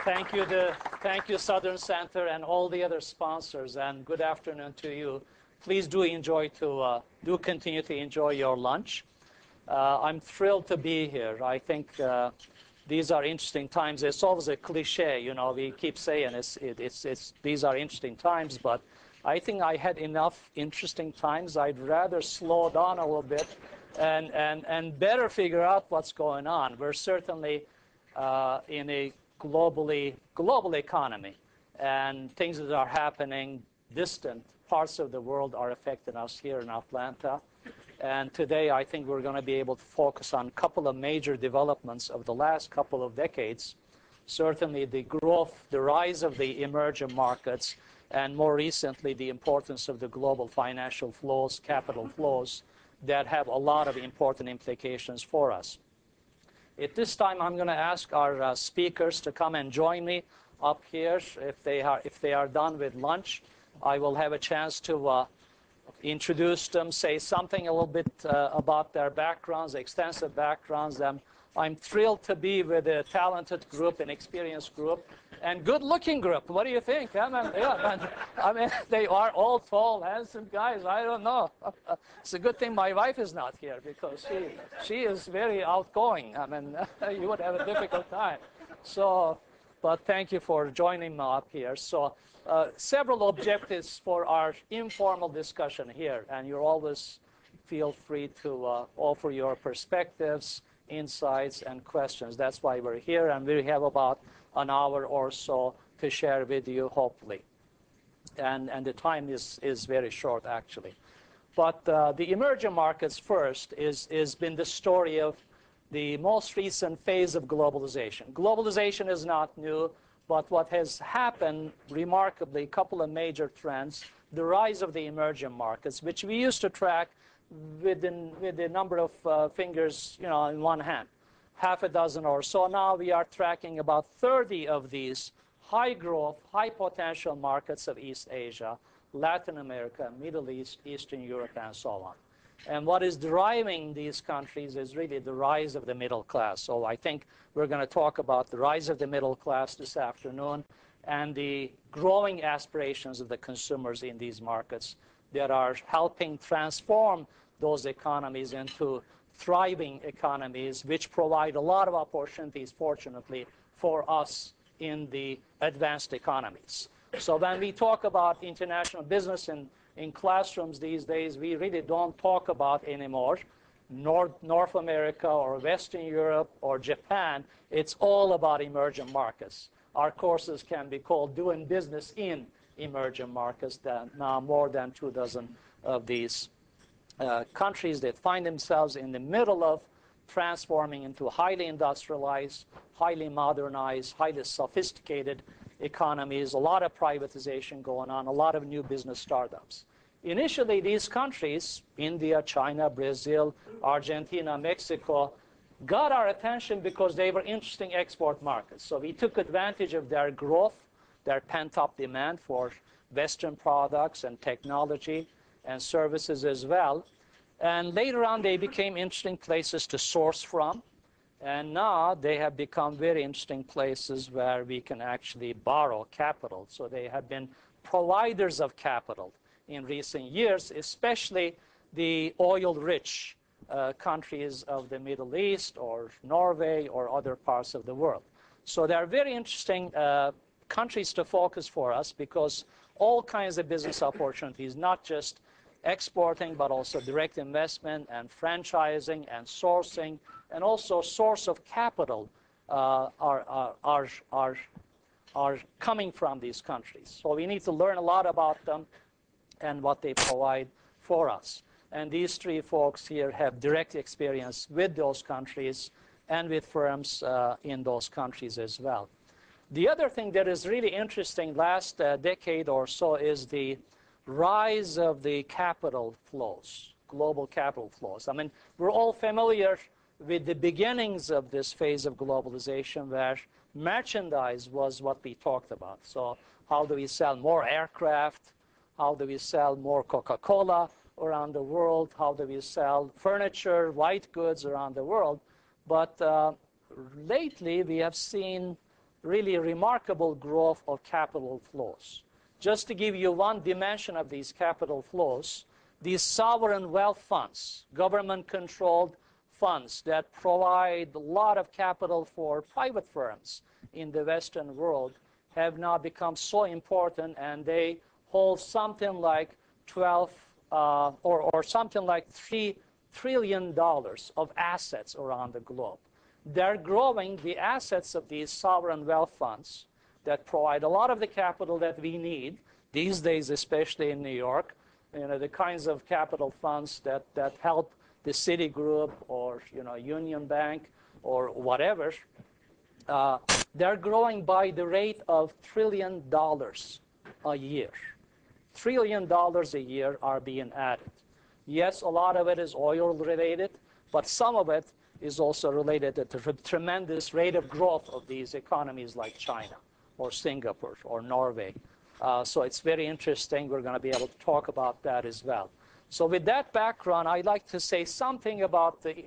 Thank you, Southern Center, and all the other sponsors, and good afternoon to you. Please do continue to enjoy your lunch. I'm thrilled to be here. I think these are interesting times. It's always a cliche, you know. We keep saying these are interesting times, but I think I had enough interesting times. I'd rather slow down a little bit and better figure out what's going on. We're certainly in a global economy, and things that are happening distant parts of the world are affecting us here in Atlanta. And today, I think we're going to be able to focus on a couple of major developments of the last couple of decades. Certainly the growth, the rise of the emerging markets, and more recently, the importance of the global financial flows, capital flows, that have a lot of important implications for us. At this time, I'm going to ask our speakers to come and join me up here. If they are done with lunch, I will have a chance to introduce them, say something a little bit about their backgrounds, extensive backgrounds. I'm thrilled to be with a talented group, an experienced group, and good-looking group. What do you think? I mean, they are all tall, handsome guys. I don't know. It's a good thing my wife is not here, because she is very outgoing. I mean, you would have a difficult time. So, but thank you for joining me up here. So, several objectives for our informal discussion here, and you always feel free to offer your perspectives, insights, and questions. That's why we're here, and we have about an hour or so to share with you, hopefully. And the time is very short, actually. But the emerging markets first is been the story of the most recent phase of globalization. Globalization is not new, but what has happened remarkably, a couple of major trends, the rise of the emerging markets, which we used to track with the number of fingers, you know, in one hand, half a dozen or so. Now we are tracking about 30 of these high growth, high potential markets of East Asia, Latin America, Middle East, Eastern Europe, and so on. And what is driving these countries is really the rise of the middle class. So I think we're going to talk about the rise of the middle class this afternoon and the growing aspirations of the consumers in these markets that are helping transform those economies into thriving economies, which provide a lot of opportunities, fortunately, for us in the advanced economies. So when we talk about international business in classrooms these days, we really don't talk about anymore North America or Western Europe or Japan. It's all about emerging markets. Our courses can be called Doing Business in Emerging Markets. Now more than 24 of these countries that find themselves in the middle of transforming into highly industrialized, highly modernized, highly sophisticated economies, a lot of privatization going on, a lot of new business startups. Initially, these countries, India, China, Brazil, Argentina, Mexico, got our attention because they were interesting export markets. So we took advantage of their growth, their pent-up demand for Western products and technology and services as well. And later on, they became interesting places to source from. And now they have become very interesting places where we can actually borrow capital. So they have been providers of capital in recent years, especially the oil-rich countries of the Middle East or Norway or other parts of the world. So they are very interesting countries to focus for us because all kinds of business opportunities, not just exporting, but also direct investment and franchising and sourcing, and also source of capital are coming from these countries. So we need to learn a lot about them and what they provide for us. And these three folks here have direct experience with those countries and with firms in those countries as well. The other thing that is really interesting last decade or so is the rise of the capital flows, global capital flows. I mean, we're all familiar with the beginnings of this phase of globalization where merchandise was what we talked about. So how do we sell more aircraft? How do we sell more Coca-Cola around the world? How do we sell furniture, white goods around the world? But lately we have seen really remarkable growth of capital flows. Just to give you one dimension of these capital flows, these sovereign wealth funds, government-controlled funds that provide a lot of capital for private firms in the Western world, have now become so important, and they hold something like 12 or something like $3 trillion of assets around the globe. They're growing the assets of these sovereign wealth funds that provide a lot of the capital that we need these days, especially in New York. You know, the kinds of capital funds that help the Citigroup or, you know, Union Bank or whatever. They're growing by the rate of $1 trillion a year. $1 trillion a year are being added. Yes, a lot of it is oil related, but some of it is also related to the tremendous rate of growth of these economies like China or Singapore or Norway. So it's very interesting. We're going to be able to talk about that as well. So with that background, I'd like to say something about the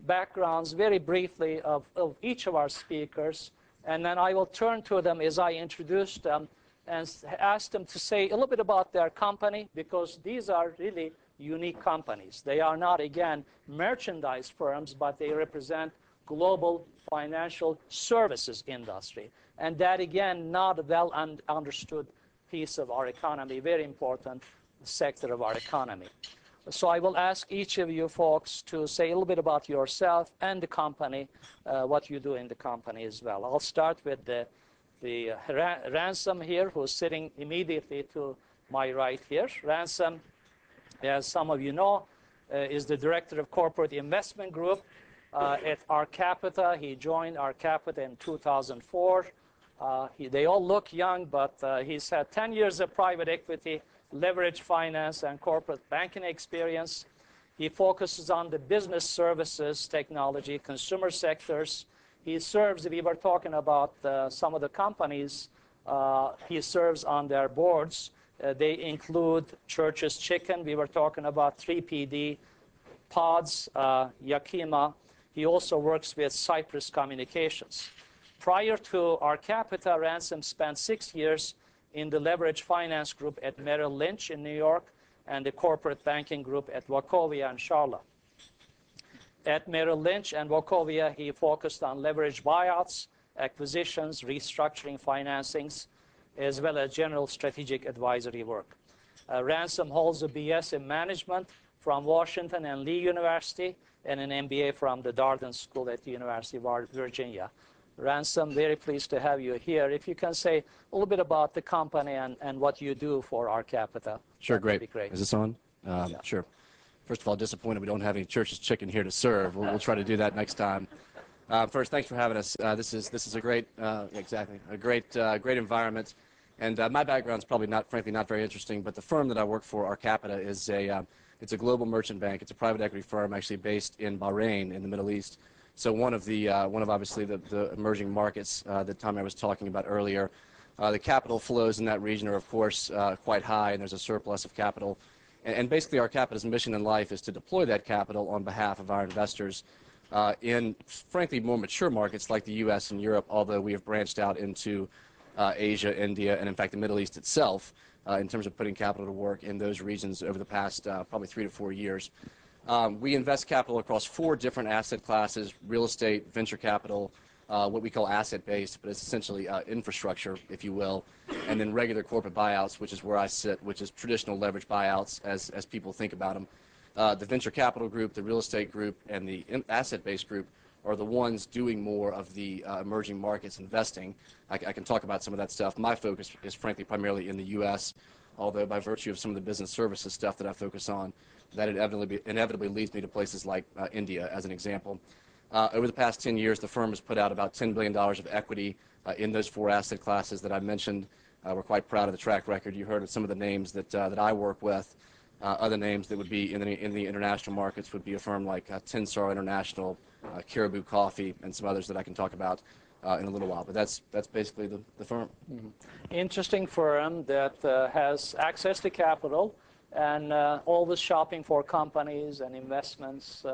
backgrounds very briefly of each of our speakers, and then I will turn to them as I introduce them and ask them to say a little bit about their company, because these are really unique companies. They are not, again, merchandise firms, but they represent global financial services industry. And that, again, not a well understood piece of our economy, very important sector of our economy. So I will ask each of you folks to say a little bit about yourself and the company, what you do in the company as well. I'll start with the Ransom here, who's sitting immediately to my right here. Ransom, as some of you know, is the Director of Corporate Investment Group at Our Capita. He joined Our Capita in 2004. They all look young, but he's had 10 years of private equity, leverage finance, and corporate banking experience. He focuses on the business services, technology, consumer sectors. He serves, we were talking about some of the companies, he serves on their boards. They include Church's Chicken. We were talking about 3PD, Pods, Yakima. He also works with Cypress Communications. Prior to Our Capita, Ransom spent 6 years in the leverage finance group at Merrill Lynch in New York and the corporate banking group at Wachovia in Charlotte. At Merrill Lynch and Wachovia, he focused on leverage buyouts, acquisitions, restructuring financings, as well as general strategic advisory work. Ransom holds a BS in management from Washington and Lee University and an MBA from the Darden School at the University of Virginia. Ransom, very pleased to have you here. If you can say a little bit about the company and what you do for Our Capita. Sure, great. Be great. Is this on? Yeah. Sure. First of all, disappointed we don't have any Church's Chicken here to serve. We'll try to do that next time. First, thanks for having us. This is a great, great environment. And my background's probably frankly not very interesting, but the firm that I work for, Our Capita, is it's a global merchant bank. It's a private equity firm actually based in Bahrain in the Middle East. So one of obviously the emerging markets that Tamer was talking about earlier. The capital flows in that region are of course quite high, and there's a surplus of capital. And basically Our Capita's mission in life is to deploy that capital on behalf of our investors in frankly more mature markets like the U.S. and Europe, although we have branched out into Asia, India, and in fact the Middle East itself in terms of putting capital to work in those regions over the past probably 3 to 4 years. We invest capital across 4 different asset classes: real estate, venture capital, what we call asset-based, but it's essentially infrastructure, if you will, and then regular corporate buyouts, which is where I sit, which is traditional leverage buyouts as people think about them. The venture capital group, the real estate group, and the asset-based group are the ones doing more of the emerging markets investing. I can talk about some of that stuff. My focus is frankly primarily in the U.S., although by virtue of some of the business services stuff that I focus on, that inevitably leads me to places like India, as an example. Over the past 10 years, the firm has put out about $10 billion of equity in those 4 asset classes that I mentioned. We're quite proud of the track record. You heard of some of the names that I work with. Other names that would be in the international markets would be a firm like Tensar International, Caribou Coffee, and some others that I can talk about in a little while. But that's basically the firm. Mm-hmm. Interesting firm that has access to capital and always shopping for companies and investments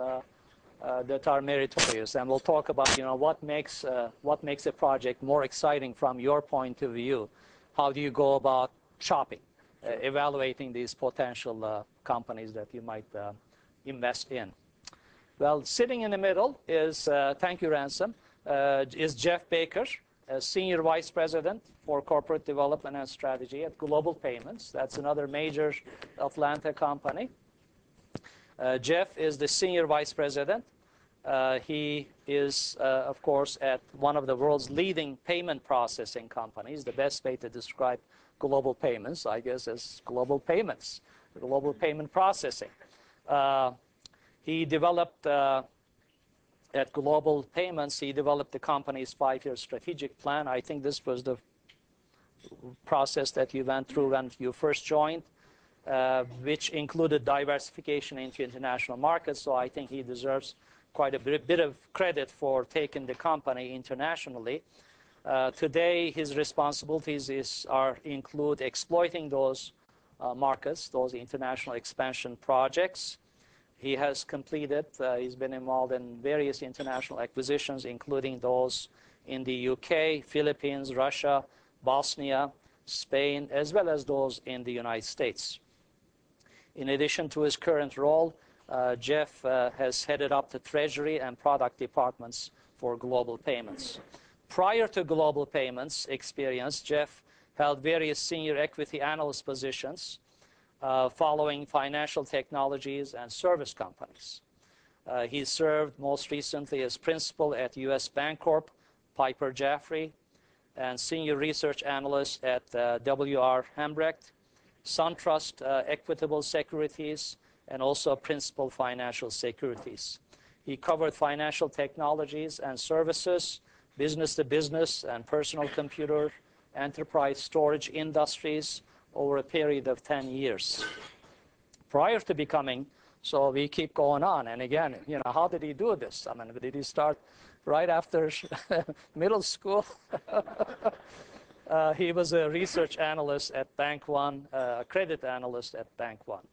that are meritorious, and we'll talk about what makes a project more exciting from your point of view. How do you go about shopping, evaluating these potential companies that you might invest in? Well, sitting in the middle is, thank you, Ransom, is Jeff Baker, Senior Vice President for Corporate Development and Strategy at Global Payments. That's another major Atlanta company. Jeff is the Senior Vice President. He is, of course, at one of the world's leading payment processing companies. The best way to describe Global Payments, I guess, is Global Payments, Global Payment Processing. He developed, at Global Payments, he developed the company's 5-year strategic plan. I think this was the process that you went through when you first joined, which included diversification into international markets. So I think he deserves quite a bit of credit for taking the company internationally. Today, his responsibilities include exploiting those markets, those international expansion projects. He has completed, he's been involved in various international acquisitions, including those in the UK, Philippines, Russia, Bosnia, Spain, as well as those in the United States. In addition to his current role, Jeff has headed up the Treasury and Product departments for Global Payments. Prior to Global Payments experience, Jeff held various senior equity analyst positions following financial technologies and service companies. He served most recently as principal at U.S. Bancorp, Piper Jaffray, and senior research analyst at W.R. Hambrecht, SunTrust Equitable Securities, and also Principal Financial Securities. He covered financial technologies and services, business-to-business and personal computer, enterprise storage industries over a period of 10 years. Prior to becoming, so we keep going on, and again, how did he do this? I mean, did he start right after middle school? He was a research analyst at Bank One, a credit analyst at Bank One.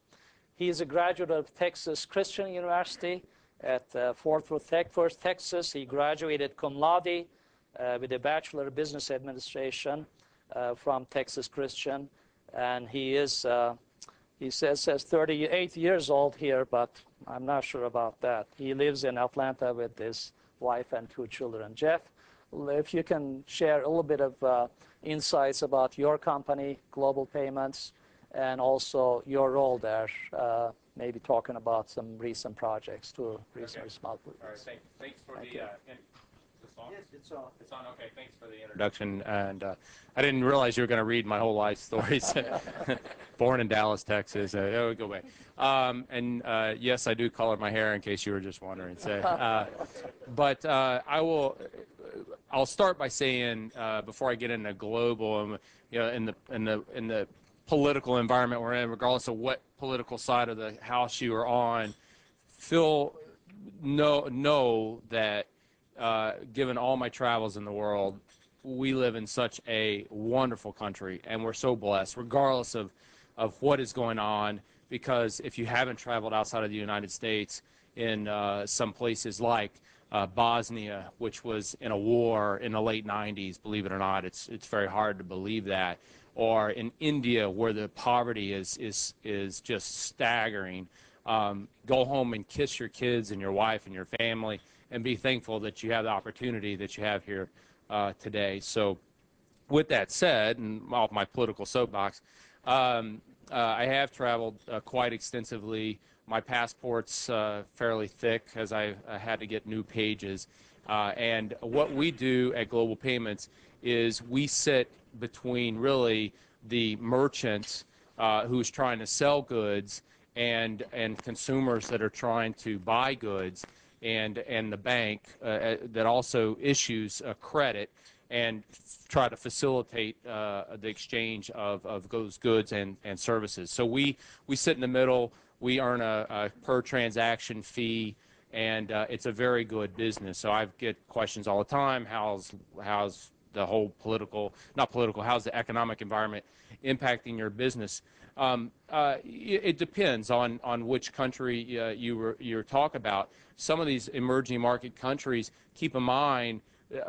He is a graduate of Texas Christian University at Fort Worth, Texas. He graduated cum laude with a Bachelor of Business Administration from Texas Christian. And he is, he says 38 years old here, but I'm not sure about that. He lives in Atlanta with his wife and 2 children. Jeff, if you can share a little bit of insights about your company, Global Payments, and also your role there, maybe talking about some recent projects too, recent responsibilities. All right, thanks for the Yes, it's on. It's on. Okay, thanks for the introduction. And I didn't realize you were going to read my whole life stories. Born in Dallas, Texas. Go away. Yes, I do color my hair in case you were just wondering. So, but I'll start by saying before I get into global, in the political environment we're in, regardless of what political side of the house you are on, know that. Given all my travels in the world, we live in such a wonderful country, and we're so blessed, regardless of what is going on, because if you haven't traveled outside of the United States in some places like Bosnia, which was in a war in the late 90s, believe it or not, it's very hard to believe that, or in India, where the poverty is just staggering, go home and kiss your kids and your wife and your family, and be thankful that you have the opportunity that you have here today. So with that said, and off my political soapbox, I have traveled quite extensively. My passport's fairly thick, as I had to get new pages. And what we do at Global Payments is we sit between really the merchants who's trying to sell goods and consumers that are trying to buy goods, and the bank that also issues credit and try to facilitate the exchange of those goods and services. So we sit in the middle. We earn a per transaction fee, and it's a very good business. So I get questions all the time. How's the whole political, not political, how's the economic environment impacting your business? It depends on which country you talk about. Some of these emerging market countries, keep in mind,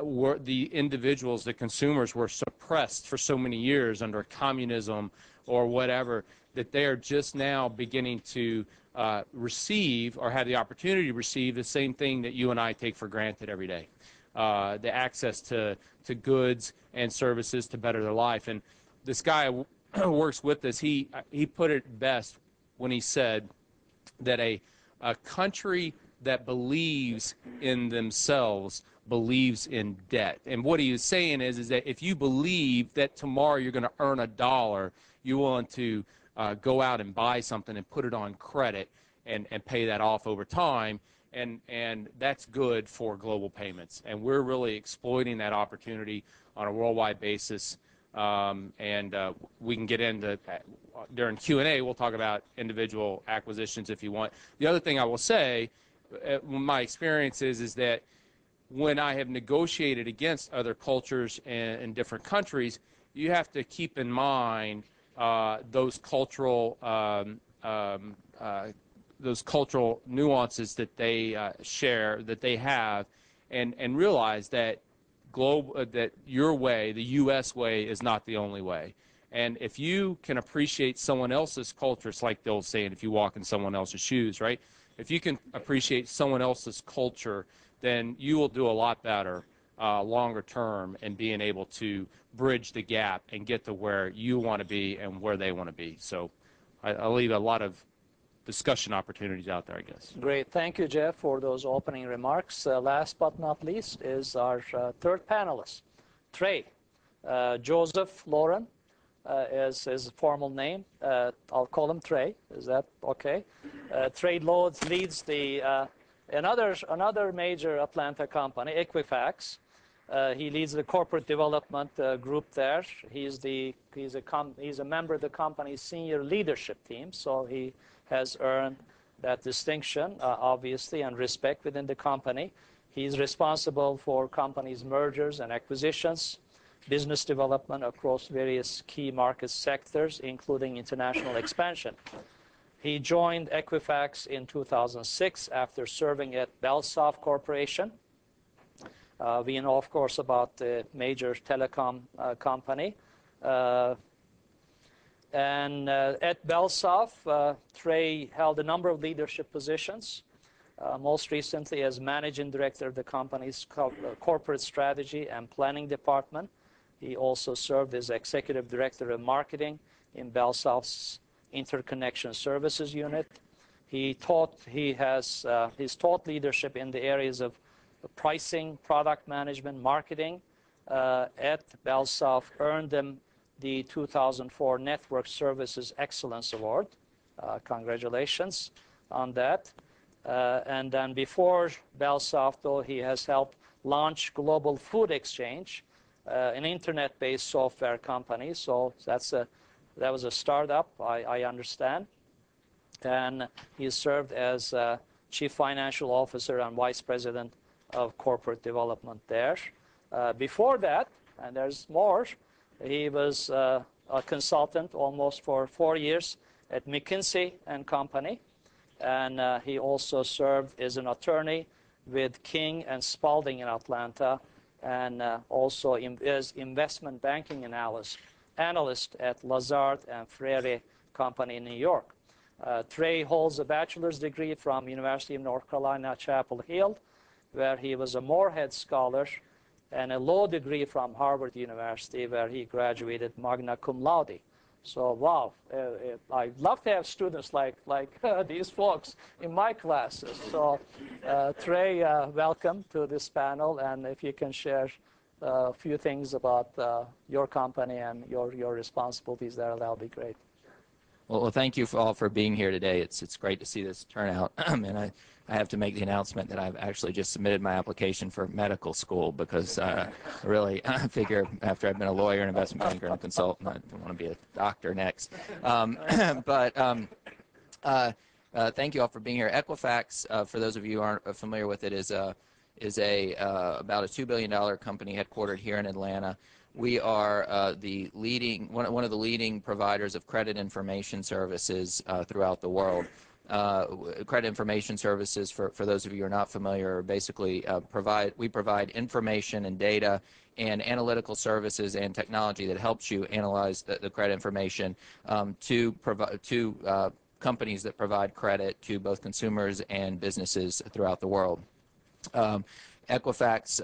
were the individuals, the consumers were suppressed for so many years under communism or whatever, that they are just now beginning to receive or have the opportunity to receive the same thing that you and I take for granted every day. The access to goods and services to better their life. And this guy works with us. He put it best when he said that a country that believes in themselves believes in debt. And what he is saying is that if you believe that tomorrow you're going to earn $1, you want to go out and buy something and put it on credit and pay that off over time. And that's good for global payments. And we're really exploiting that opportunity on a worldwide basis. We can get into, during Q&A, we'll talk about individual acquisitions if you want. The other thing I will say, my experience is that when I have negotiated against other cultures in different countries, you have to keep in mind those cultural nuances that they share, that they have, and realize that that your way, the U.S. way, is not the only way. And if you can appreciate someone else's culture, it's like the old saying, if you walk in someone else's shoes, right? If you can appreciate someone else's culture, then you will do a lot better longer term in being able to bridge the gap and get to where you want to be and where they want to be. So I'll leave a lot of discussion opportunities out there, I guess. Great. Thank you, Jeff, for those opening remarks. Last but not least is our third panelist, Trey. Joseph Loughran is his formal name. I'll call him Trey. Is that okay? Trey leads the another major Atlanta company, Equifax. He leads the corporate development group there. He's a member of the company's senior leadership team, so he has earned that distinction, obviously, and respect within the company. He's responsible for company's mergers and acquisitions, business development across various key market sectors, including international expansion. He joined Equifax in 2006 after serving at BellSoft Corporation. We know, of course, about the major telecom company. At BellSoft, Trey held a number of leadership positions, most recently as managing director of the company's corporate strategy and planning department. He also served as executive director of marketing in BellSoft's interconnection services unit. He's taught leadership in the areas of pricing, product management, marketing at BellSoft, earned him the 2004 Network Services Excellence Award. Congratulations on that. And then before BellSoft, though, he has helped launch Global Food Exchange, an internet-based software company. So that was a startup, I understand. And he served as Chief Financial Officer and Vice President of Corporate Development there. Before that, and there's more, he was a consultant almost for 4 years at McKinsey & Company. And he also served as an attorney with King & Spalding in Atlanta, and also as investment banking analyst at Lazard and Frere Company in New York. Trey holds a bachelor's degree from University of North Carolina, Chapel Hill, where he was a Morehead Scholar, and a law degree from Harvard University, where he graduated magna cum laude. So, wow, I'd love to have students like these folks in my classes. So, Trey, welcome to this panel, and if you can share a few things about your company and your responsibilities there, that'll be great. Well, thank you all for being here today. It's great to see this turnout, and I have to make the announcement that I've actually just submitted my application for medical school, because I figure after I've been a lawyer, an investment banker, and a consultant, I want to be a doctor next. Thank you all for being here. Equifax, for those of you who aren't familiar with it, is is about a $2 billion company headquartered here in Atlanta. We are one of the leading providers of credit information services throughout the world. Credit information services, for those of you who are not familiar, basically we provide information and data and analytical services and technology that helps you analyze the credit information to companies that provide credit to both consumers and businesses throughout the world. Equifax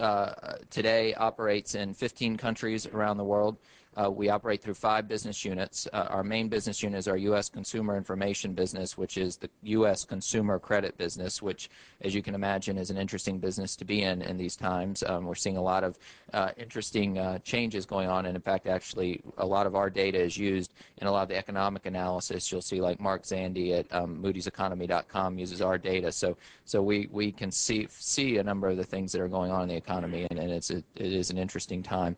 today operates in 15 countries around the world. We operate through 5 business units. Our main business unit is our U.S. consumer information business, which is the U.S. consumer credit business, which, as you can imagine, is an interesting business to be in these times. We're seeing a lot of interesting changes going on, and in fact, actually, a lot of our data is used in a lot of the economic analysis. You'll see, like Mark Zandi at moody'seconomy.com uses our data, so we can see a number of the things that are going on in the economy, and it is an interesting time.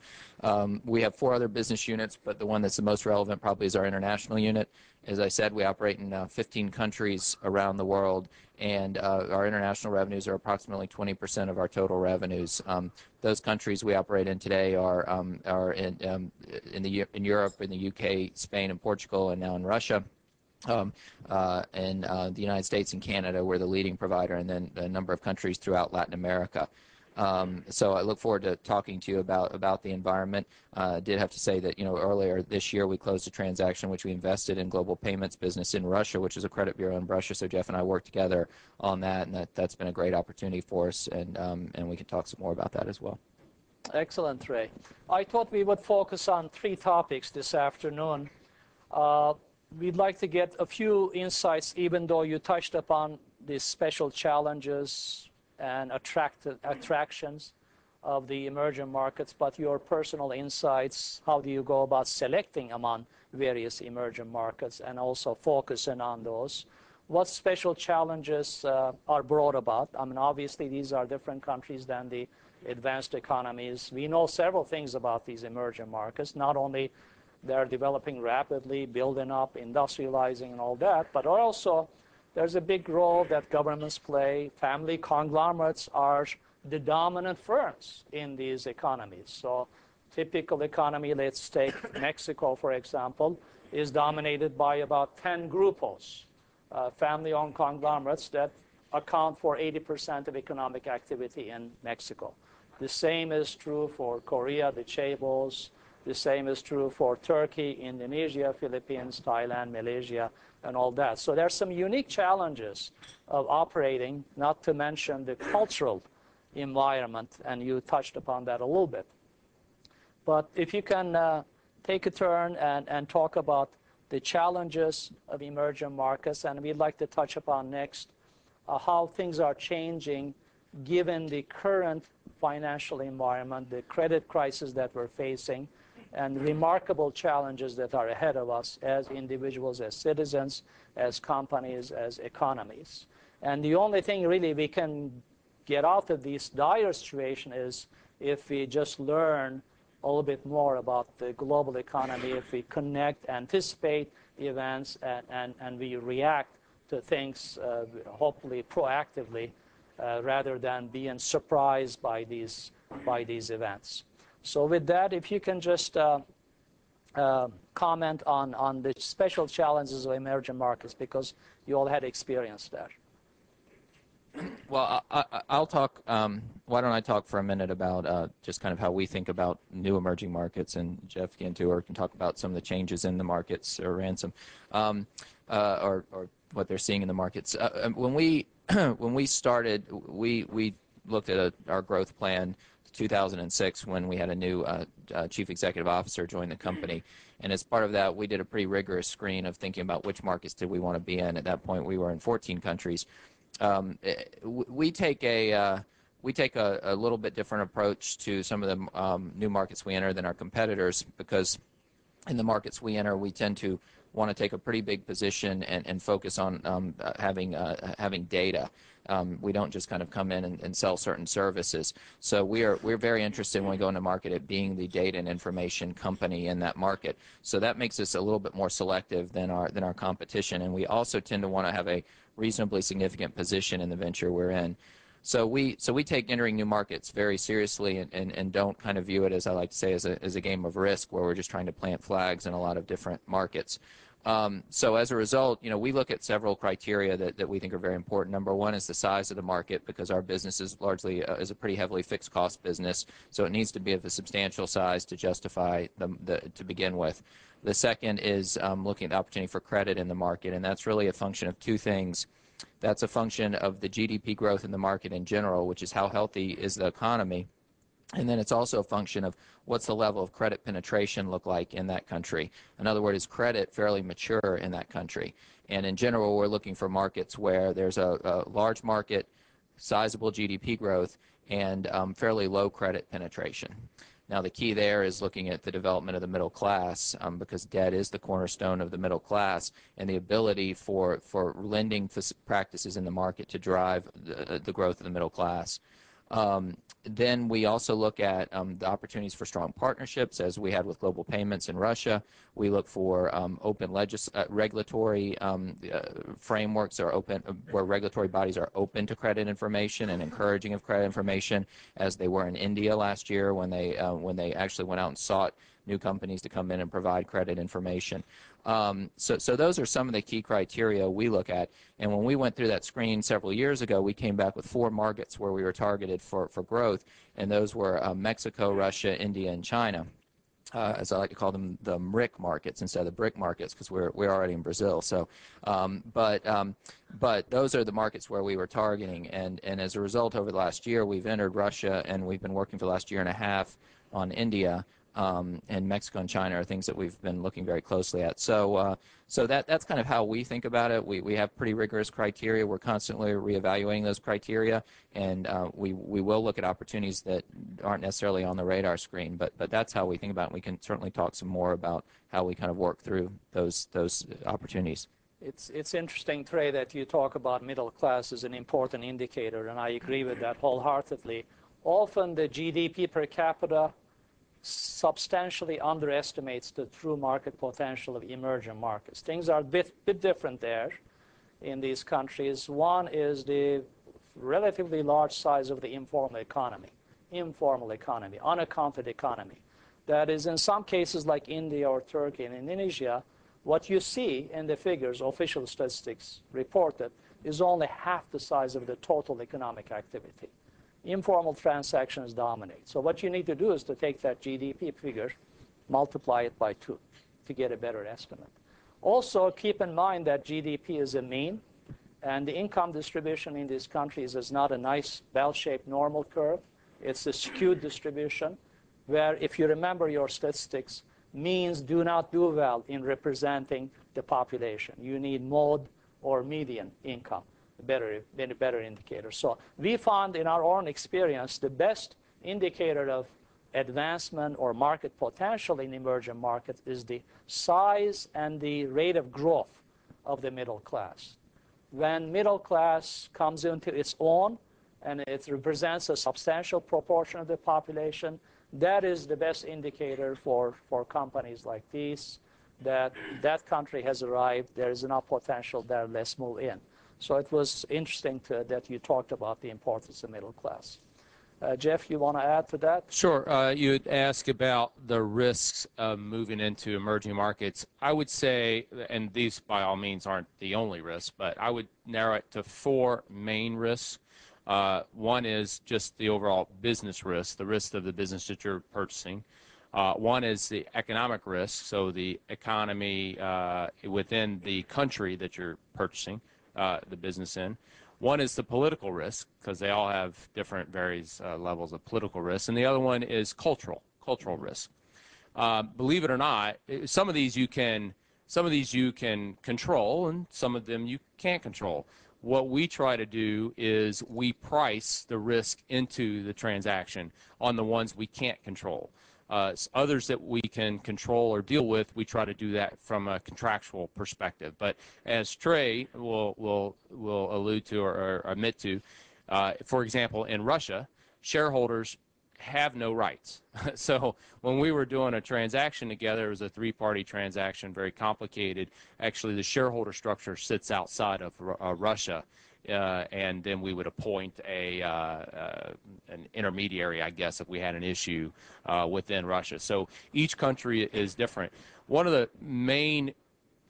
We have 4 other business units, but the one that's the most relevant probably is our international unit. As I said, we operate in 15 countries around the world, and our international revenues are approximately 20% of our total revenues. Those countries we operate in today are in Europe, in the UK, Spain, and Portugal, and now in Russia. In the United States and Canada, we're the leading provider, and then a number of countries throughout Latin America. So I look forward to talking to you about the environment. I did have to say that, earlier this year we closed a transaction which we invested in global payments business in Russia, which is a credit bureau in Russia. So Jeff and I worked together on that, and that's been a great opportunity for us, and we can talk some more about that as well. Excellent, Trey. I thought we would focus on 3 topics this afternoon. We'd like to get a few insights, even though you touched upon the special challenges and attractions of the emerging markets, but your personal insights, how do you go about selecting among various emerging markets and also focusing on those? What special challenges are brought about? I mean, obviously, these are different countries than the advanced economies. We know several things about these emerging markets. Not only they're developing rapidly, building up, industrializing, and all that, but also there's a big role that governments play. Family conglomerates are the dominant firms in these economies. So typical economy, let's take Mexico, for example, is dominated by about 10 grupos, family-owned conglomerates that account for 80% of economic activity in Mexico. The same is true for Korea, the chaebols. The same is true for Turkey, Indonesia, Philippines, Thailand, Malaysia, and all that. So there's some unique challenges of operating, not to mention the cultural environment, and you touched upon that a little bit. But if you can take a turn and talk about the challenges of emerging markets, and we'd like to touch upon next how things are changing given the current financial environment, the credit crisis that we're facing, and remarkable challenges that are ahead of us as individuals, as citizens, as companies, as economies. And the only thing really we can get out of this dire situation is if we just learn a little bit more about the global economy, if we connect, anticipate events, and we react to things hopefully proactively rather than being surprised by these events. So with that, if you can just comment on the special challenges of emerging markets, because you all had experience there. Well, I'll talk. Why don't I talk for a minute about just kind of how we think about new emerging markets, and Jeff can too, or can talk about some of the changes in the markets, or Ransom, or what they're seeing in the markets. When we started, we looked at our growth plan. 2006, when we had a new chief executive officer join the company, and as part of that, we did a pretty rigorous screen of thinking about which markets did we want to be in. At that point, we were in 14 countries. We take a little bit different approach to some of the new markets we enter than our competitors, because in the markets we enter, we tend to want to take a pretty big position and focus on having data. We don't just kind of come in and sell certain services. So we're very interested when we go into market at being the data and information company in that market. So that makes us a little bit more selective than our competition, and we also tend to want to have a reasonably significant position in the venture we're in. So we take entering new markets very seriously and don't kind of view it, as I like to say, as a game of risk where we're just trying to plant flags in a lot of different markets. So as a result, we look at several criteria that we think are very important. Number one is the size of the market, because our business is largely is a pretty heavily fixed cost business, so it needs to be of a substantial size to justify to begin with. The second is looking at the opportunity for credit in the market, and that's really a function of two things. That's a function of the GDP growth in the market in general, which is how healthy is the economy. And then it's also a function of what's the level of credit penetration look like in that country. In other words, is credit fairly mature in that country? And in general, we're looking for markets where there's a large market, sizable GDP growth, and fairly low credit penetration. Now, the key there is looking at the development of the middle class, because debt is the cornerstone of the middle class, and the ability for lending practices in the market to drive the growth of the middle class. Then we also look at the opportunities for strong partnerships, as we had with Global Payments in Russia. We look for open regulatory frameworks are open, where regulatory bodies are open to credit information and encouraging of credit information, as they were in India last year when they actually went out and sought new companies to come in and provide credit information. So those are some of the key criteria we look at. And when we went through that screen several years ago, we came back with 4 markets where we were targeted for growth, and those were Mexico, Russia, India, and China. As I like to call them, the MRIC markets instead of the BRIC markets, because we're already in Brazil. So, but those are the markets where we were targeting, and as a result, over the last year, we've entered Russia, and we've been working for the last year and a half on India. And Mexico and China are things that we've been looking very closely at. So that's kind of how we think about it. We have pretty rigorous criteria. We're constantly reevaluating those criteria, and we will look at opportunities that aren't necessarily on the radar screen. But that's how we think about it. We can certainly talk some more about how we kind of work through those opportunities. It's interesting, Trey, that you talk about middle class as an important indicator, and I agree with that wholeheartedly. Often the GDP per capita substantially underestimates the true market potential of emerging markets. Things are a bit different there in these countries. One is the relatively large size of the informal economy, unaccounted economy. That is, in some cases like India or Turkey and Indonesia, what you see in the figures, official statistics reported, is only half the size of the total economic activity. Informal transactions dominate. So what you need to do is to take that GDP figure, multiply it by 2 to get a better estimate. Also, keep in mind that GDP is a mean, and the income distribution in these countries is not a nice bell-shaped normal curve. It's a skewed distribution, where, if you remember your statistics, means do not do well in representing the population. You need mode or median income. Better indicator. So we found in our own experience the best indicator of advancement or market potential in emerging markets is the size and the rate of growth of the middle class. When middle class comes into its own and it represents a substantial proportion of the population, that is the best indicator for companies like these, that country has arrived, there is enough potential there, let's move in. So it was interesting that you talked about the importance of middle class. Jeff, you want to add to that? Sure. You had asked about the risks of moving into emerging markets. I would say, and these by all means aren't the only risks, but I would narrow it to 4 main risks. One is just the overall business risk, the risk of the business that you're purchasing. One is the economic risk, so the economy within the country that you're purchasing the business in. One is the political risk, because they all have different various levels of political risk. And the other one is cultural risk. Believe it or not, some of these you can control, and some of them you can't control. What we try to do is we price the risk into the transaction on the ones we can't control. Others that we can control or deal with, we try to do that from a contractual perspective. But as Trey will allude to or admit to, for example, in Russia, shareholders have no rights. So when we were doing a transaction together, it was a 3-party transaction, very complicated. Actually, the shareholder structure sits outside of Russia. and then we would appoint an intermediary, I guess, if we had an issue within Russia. So each country is different. One of the main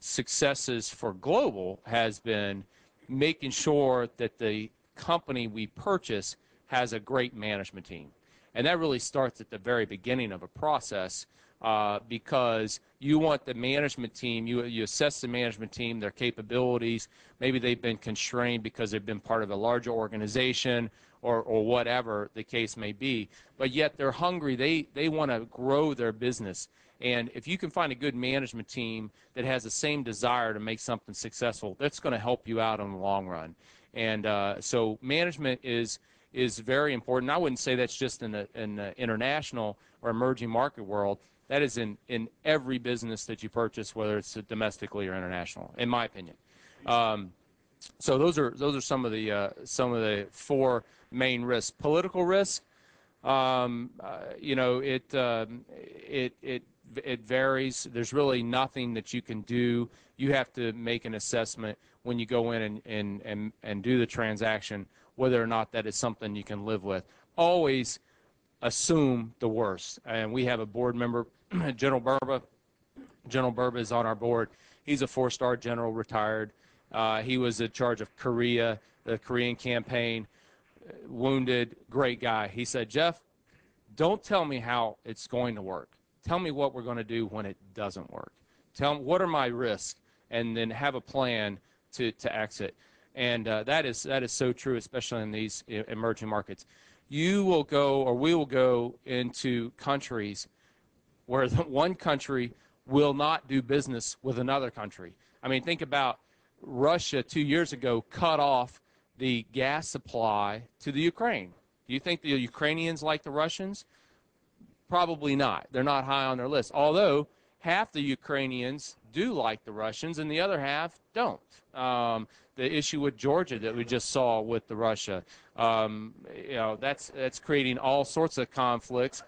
successes for global has been making sure that the company we purchase has a great management team. And that really starts at the very beginning of a process, because you want the management team, you assess the management team, their capabilities. Maybe they've been constrained because they've been part of a larger organization or whatever the case may be. But yet they're hungry. They want to grow their business. And if you can find a good management team that has the same desire to make something successful, that's going to help you out in the long run. And so management is very important. I wouldn't say that's just in the international or emerging market world. That is in every business that you purchase, whether it's domestically or international, in my opinion. So those are some of the four main risks. Political risk, you know, it varies. There's really nothing that you can do. You have to make an assessment when you go in and do the transaction, whether or not that is something you can live with. Always assume the worst. And we have a board member, General Burba. General Burba is on our board. He's a 4-star general, retired. He was in charge of Korea, the Korean campaign, wounded, great guy. He said, Jeff, don't tell me how it's going to work. Tell me what we're going to do when it doesn't work. Tell me what are my risks, and then have a plan to exit. And that is so true, especially in these emerging markets. You will go, or we will go into countries where one country will not do business with another country. I mean, think about Russia 2 years ago cut off the gas supply to the Ukraine. Do you think the Ukrainians like the Russians? Probably not. They're not high on their list. Although half the Ukrainians do like the Russians and the other half don't. The issue with Georgia that we just saw with the Russia, you know, that's creating all sorts of conflicts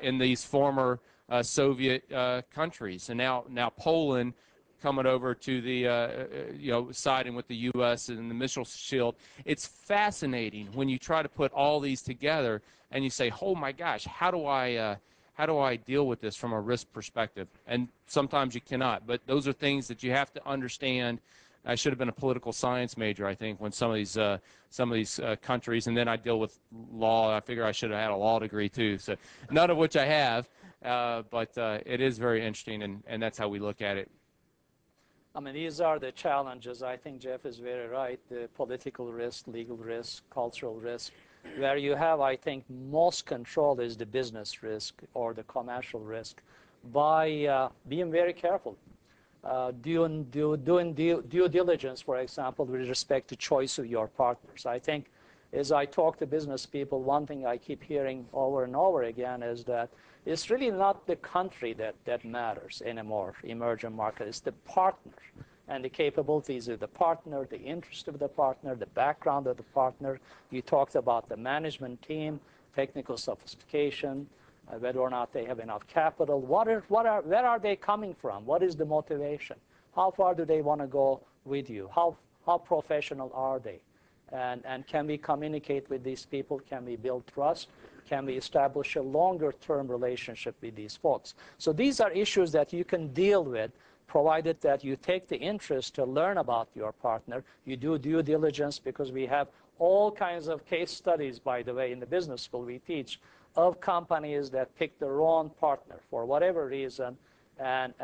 in these former Soviet countries, and now Poland coming over to the you know, siding with the U.S. and the missile shield. It's fascinating when you try to put all these together and you say, oh my gosh, how do I deal with this from a risk perspective? And sometimes you cannot, but those are things that you have to understand. I should have been a political science major, I think, when some of these countries, and then I deal with law. I figure I should have had a law degree too, so none of which I have, but it is very interesting, and that's how we look at it. I mean, these are the challenges. I think Jeff is very right. The political risk, legal risk, cultural risk. Where you have, I think, most control is the business risk or the commercial risk by being very careful. Doing due diligence, for example, with respect to choice of your partners. I think as I talk to business people, one thing I keep hearing over and over again is that it's really not the country that matters anymore, emerging market. It's the partner and the capabilities of the partner, the interest of the partner, the background of the partner. You talked about the management team, technical sophistication, whether or not they have enough capital. Where are they coming from? What is the motivation? How far do they want to go with you? How professional are they? And can we communicate with these people? Can we build trust? Can we establish a longer-term relationship with these folks? So these are issues that you can deal with, provided that you take the interest to learn about your partner. You do due diligence, because we have all kinds of case studies, by the way, in the business school we teach, of companies that pick the wrong partner for whatever reason and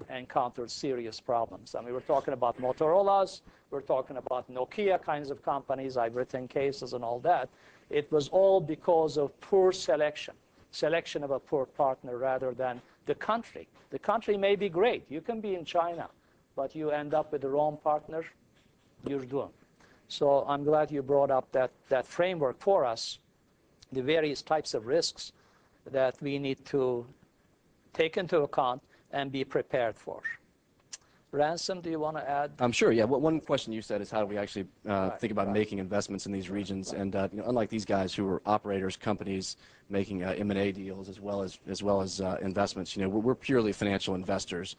encountered serious problems. I mean, we're talking about Motorola's, we're talking about Nokia kinds of companies. I've written cases and all that. It was all because of poor selection of a poor partner rather than the country. The country may be great. You can be in China, but you end up with the wrong partner, you're doomed. So I'm glad you brought up that framework for us, the various types of risks that we need to take into account and be prepared for. Ransom, do you want to add? Sure, yeah. One question you said is how do we actually think about making investments in these regions? And you know, unlike these guys who are operators, companies making M&A deals as well as investments, you know, we're purely financial investors.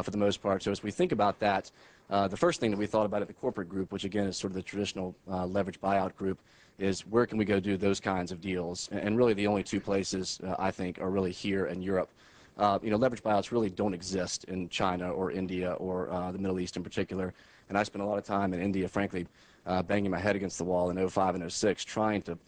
for the most part. So as we think about that, the first thing that we thought about at the corporate group, which again is sort of the traditional leverage buyout group, is where can we go do those kinds of deals? And really the only two places I think are really here and Europe. Leverage buyouts really don't exist in China or India or the Middle East in particular. And I spent a lot of time in India, frankly, banging my head against the wall in 05 and 06, trying to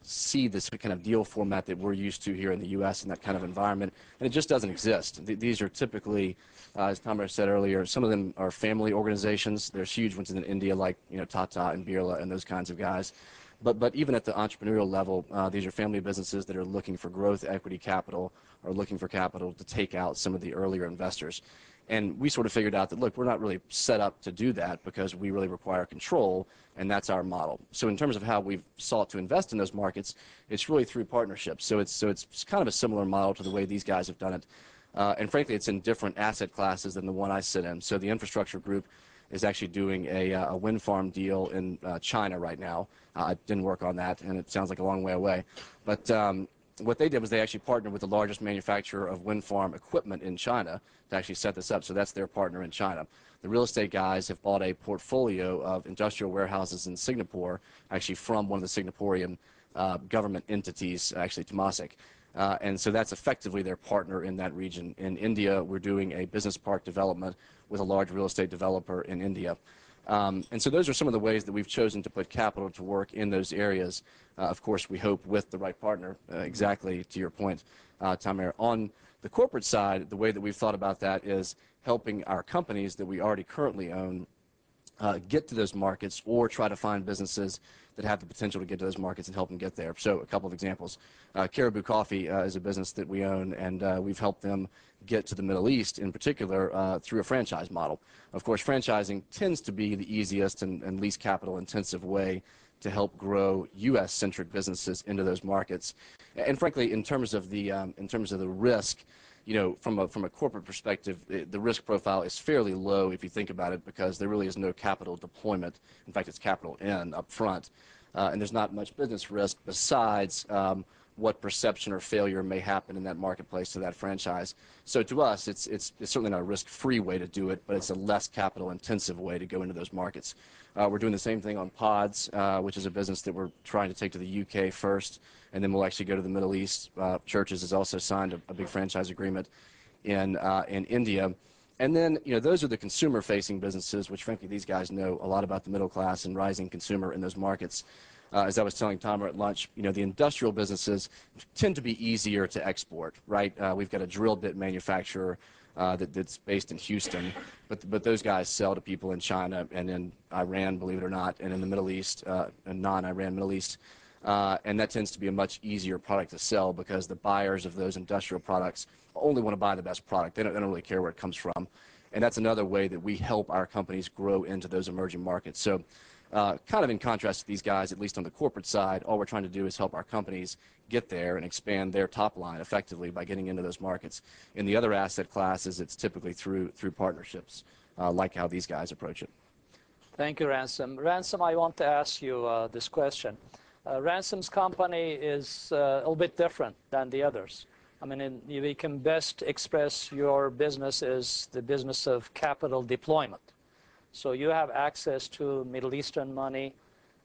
see this kind of deal format that we're used to here in the U.S. in that kind of environment, and it just doesn't exist. These are typically, as Tamer said earlier, some of them are family organizations. There's huge ones in India like Tata and Birla and those kinds of guys. But even at the entrepreneurial level, these are family businesses that are looking for growth equity capital or looking for capital to take out some of the earlier investors. And we sort of figured out that, look, we're not really set up to do that because we really require control, and that's our model. So in terms of how we've sought to invest in those markets, it's really through partnerships. So it's kind of a similar model to the way these guys have done it. And frankly, it's in different asset classes than the one I sit in. So the infrastructure group is actually doing a wind farm deal in China right now. I didn't work on that, and it sounds like a long way away. But what they did was they actually partnered with the largest manufacturer of wind farm equipment in China to actually set this up. So that's their partner in China. The real estate guys have bought a portfolio of industrial warehouses in Singapore, actually from one of the Singaporean government entities, actually Temasek. And so that's effectively their partner in that region. In India, we're doing a business park development with a large real estate developer in India. And so those are some of the ways that we've chosen to put capital to work in those areas. Of course, we hope with the right partner, exactly to your point, Tamer. On the corporate side, the way that we've thought about that is helping our companies that we already currently own get to those markets or try to find businesses that have the potential to get to those markets and help them get there. So a couple of examples. Caribou Coffee is a business that we own, and we've helped them get to the Middle East in particular through a franchise model. Of course, franchising tends to be the easiest and least capital-intensive way to help grow U.S.-centric businesses into those markets. And frankly, in terms of the risk, from a corporate perspective, the risk profile is fairly low if you think about it, because there really is no capital deployment. In fact, it's capital in up front, and there's not much business risk besides what perception or failure may happen in that marketplace to that franchise. So to us, it's certainly not a risk-free way to do it, but it's a less capital-intensive way to go into those markets. We're doing the same thing on Pods, which is a business that we're trying to take to the UK first, and then we'll actually go to the Middle East. Churches has also signed a big franchise agreement in India. And then, those are the consumer-facing businesses, which frankly these guys know a lot about the middle class and rising consumer in those markets. As I was telling Tamer at lunch, the industrial businesses tend to be easier to export, right? We've got a drill bit manufacturer that's based in Houston, but those guys sell to people in China and in Iran, believe it or not, and in the Middle East, non-Iran Middle East. And that tends to be a much easier product to sell because the buyers of those industrial products only want to buy the best product. They don't really care where it comes from. And that's another way that we help our companies grow into those emerging markets. So kind of in contrast to these guys, at least on the corporate side, all we're trying to do is help our companies get there and expand their top line effectively by getting into those markets. In the other asset classes, it's typically through partnerships, like how these guys approach it. Thank you, Ransom. Ransom, I want to ask you this question. Ransom's company is a little bit different than the others. I mean, we can best express your business as the business of capital deployment. So you have access to Middle Eastern money.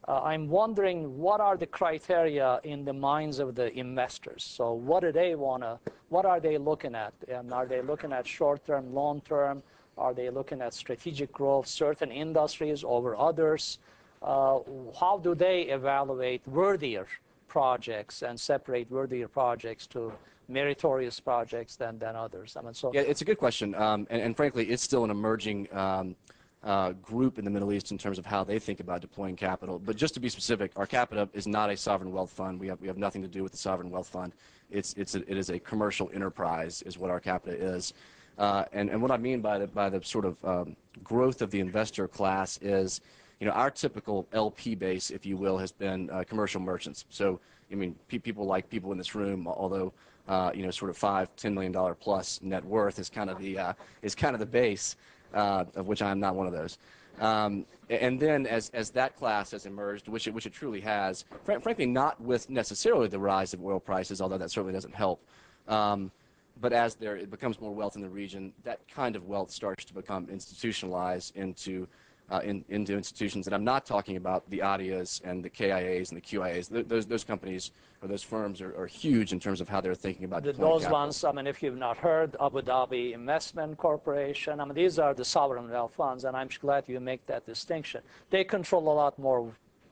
I'm wondering, what are the criteria in the minds of the investors? So what do they what are they looking at? Are they looking at short-term, long-term? Are they looking at strategic growth, certain industries over others? How do they evaluate worthier projects and separate worthier projects to meritorious projects than others? I mean, so yeah, it's a good question, and frankly, it's still an emerging group in the Middle East in terms of how they think about deploying capital. But just to be specific, our Capita is not a sovereign wealth fund. We have nothing to do with the sovereign wealth fund. It is a commercial enterprise, is what our Capita is. And what I mean by the sort of growth of the investor class is, our typical LP base, if you will, has been commercial merchants. So, I mean, people like people in this room, although sort of $5-10 million plus net worth is kind of the base, of which I'm not one of those. And then as that class has emerged, which it truly has, frankly not with necessarily the rise of oil prices, although that certainly doesn't help. but as it becomes more wealth in the region, that kind of wealth starts to become institutionalized into institutions. And I'm not talking about the ADIAs and the KIAs and the QIAs. Those companies or those firms are huge in terms of how they're thinking about deploying Those capital. ones, I mean, if you've not heard, Abu Dhabi Investment Corporation, I mean, these are the sovereign wealth funds, and I'm glad you make that distinction. They control a lot more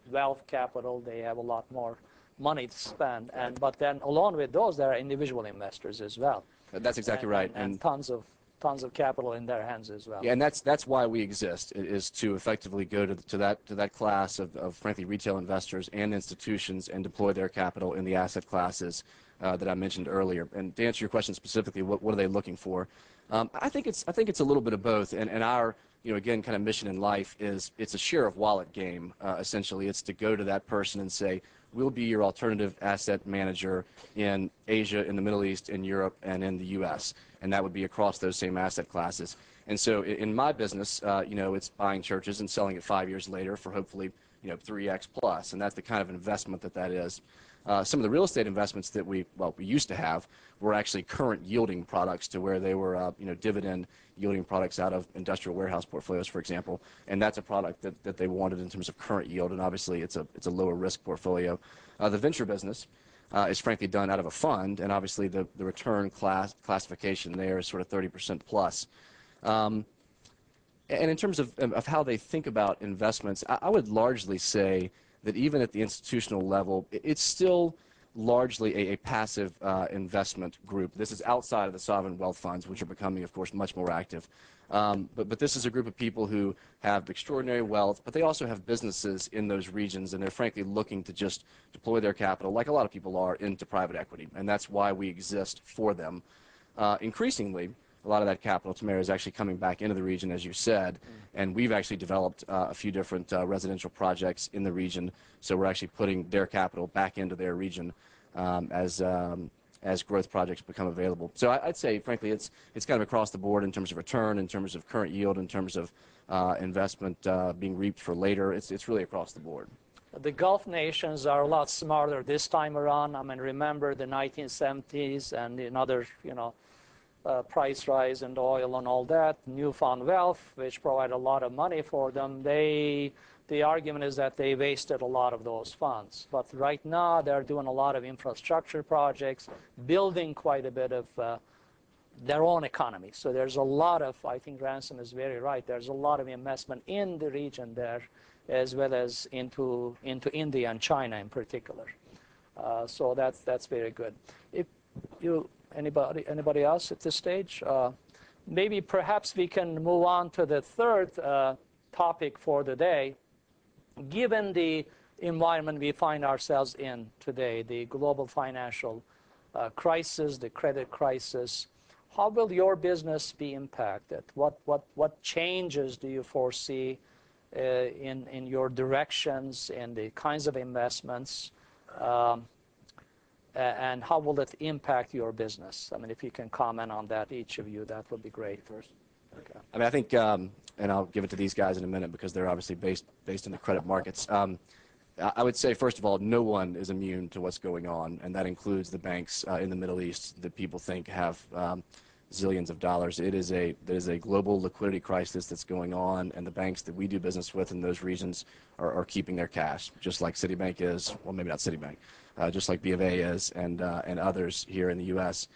wealth capital. They have a lot more money to spend, but then along with those, there are individual investors as well. That's exactly right, and tons of capital in their hands as well. Yeah, and that's why we exist, is to effectively go to that class of frankly retail investors and institutions and deploy their capital in the asset classes that I mentioned earlier. And to answer your question specifically, what are they looking for? I think it's a little bit of both, and our again kind of mission in life is it's a share of wallet game. Essentially, it's to go to that person and say, we'll be your alternative asset manager in Asia, in the Middle East, in Europe, and in the U.S. And that would be across those same asset classes. And so in my business, it's buying churches and selling it 5 years later for hopefully 3x plus. And that's the kind of investment that is. Some of the real estate investments that we used to have were actually current yielding products, to where they were dividend yielding products out of industrial warehouse portfolios, for example. And that's a product that they wanted in terms of current yield, and obviously it's a lower risk portfolio. The venture business is frankly done out of a fund, and obviously the return classification there is sort of 30% plus. And in terms of how they think about investments, I would largely say that even at the institutional level, it's still largely a passive investment group. This is outside of the sovereign wealth funds, which are becoming, of course, much more active. But this is a group of people who have extraordinary wealth, but they also have businesses in those regions, and they're frankly looking to just deploy their capital, like a lot of people are, into private equity. And that's why we exist for them. Increasingly, a lot of that capital, Tamer, is actually coming back into the region, as you said, and we've actually developed a few different residential projects in the region, so we're actually putting their capital back into their region as growth projects become available. So I'd say, frankly, it's kind of across the board in terms of return, in terms of current yield, in terms of investment being reaped for later. It's really across the board. The Gulf nations are a lot smarter this time around. I mean, remember the 1970s and another, price rise in oil and all that, newfound wealth, which provide a lot of money for them. The argument is that they wasted a lot of those funds. But right now, they're doing a lot of infrastructure projects, building quite a bit of their own economy. So there's a lot of, I think Ransom is very right, there's a lot of investment in the region there, as well as into India and China in particular. So that's very good. If anybody else at this stage? Maybe perhaps we can move on to the third topic for the day. Given the environment we find ourselves in today, the global financial crisis, the credit crisis, how will your business be impacted? What changes do you foresee in your directions, in the kinds of investments? And how will it impact your business? I mean, if you can comment on that, each of you, that would be great. First. Okay. I mean, I think, and I'll give it to these guys in a minute because they're obviously based in the credit markets. I would say, first of all, no one is immune to what's going on, and that includes the banks in the Middle East that people think have zillions of dollars. There is a global liquidity crisis that's going on, and the banks that we do business with in those regions are keeping their cash, just like Citibank is, well, maybe not Citibank, just like B of A is, and others here in the U.S.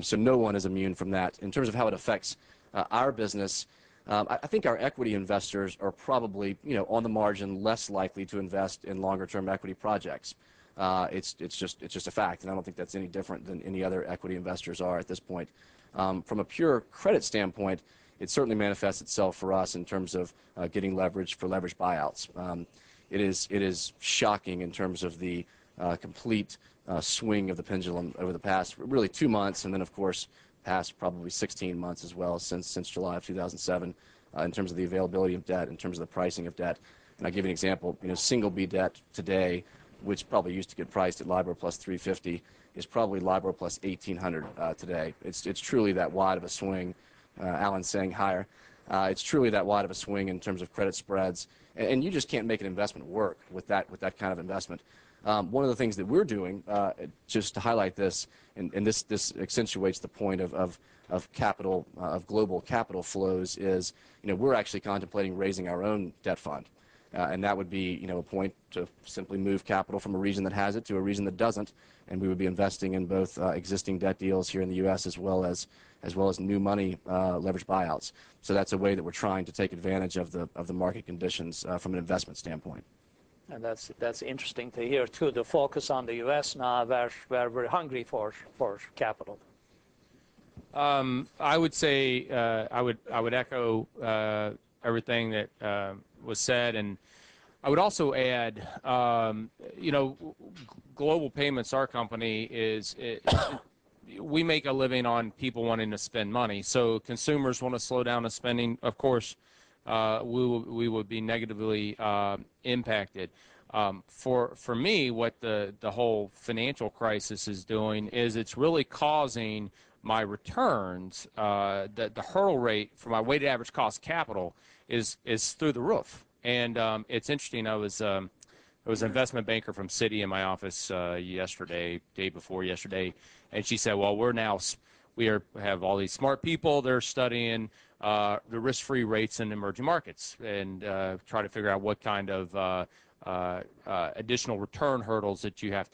So no one is immune from that. In terms of how it affects our business, I think our equity investors are probably, on the margin, less likely to invest in longer-term equity projects. It's just a fact, and I don't think that's any different than any other equity investors are at this point. From a pure credit standpoint, it certainly manifests itself for us in terms of getting leverage for leverage buyouts. It is shocking in terms of the complete swing of the pendulum over the past really 2 months, and then of course past probably 16 months as well since July of 2007 in terms of the availability of debt, in terms of the pricing of debt. And I'll give you an example. Single B debt today, which probably used to get priced at LIBOR plus 350, is probably LIBOR plus 1800 today. It's truly that wide of a swing. Alan's saying higher. It's truly that wide of a swing in terms of credit spreads, and you just can't make an investment work with that kind of investment. One of the things that we're doing, just to highlight this, and this accentuates the point of capital, of global capital flows, is, we're actually contemplating raising our own debt fund. And that would be, a point to simply move capital from a region that has it to a region that doesn't, and we would be investing in both existing debt deals here in the U.S. as well as new money leveraged buyouts. So that's a way that we're trying to take advantage of the market conditions from an investment standpoint. And that's interesting to hear too. The focus on the U.S. now, where we're hungry for capital. I would say I would echo everything that was said, and I would also add, Global Payments, our company, we make a living on people wanting to spend money. So consumers want to slow down the spending. Of course, we would be negatively impacted. For me, what the whole financial crisis is doing is it's really causing my returns, the hurdle rate for my weighted average cost of capital is through the roof. And it's interesting. I was an investment banker from Citi in my office day before yesterday, and she said, well, we have all these smart people. They're studying the risk-free rates in emerging markets and try to figure out what kind of additional return hurdles that you have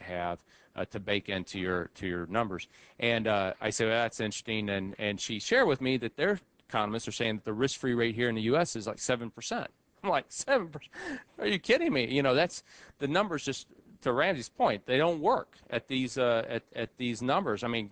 to bake into your numbers. And I said, well, that's interesting. And she shared with me that their economists are saying that the risk-free rate here in the U.S. is like 7%. I'm like, 7%? Are you kidding me? That's the numbers. Just to Ramsey's point, they don't work at these numbers. I mean,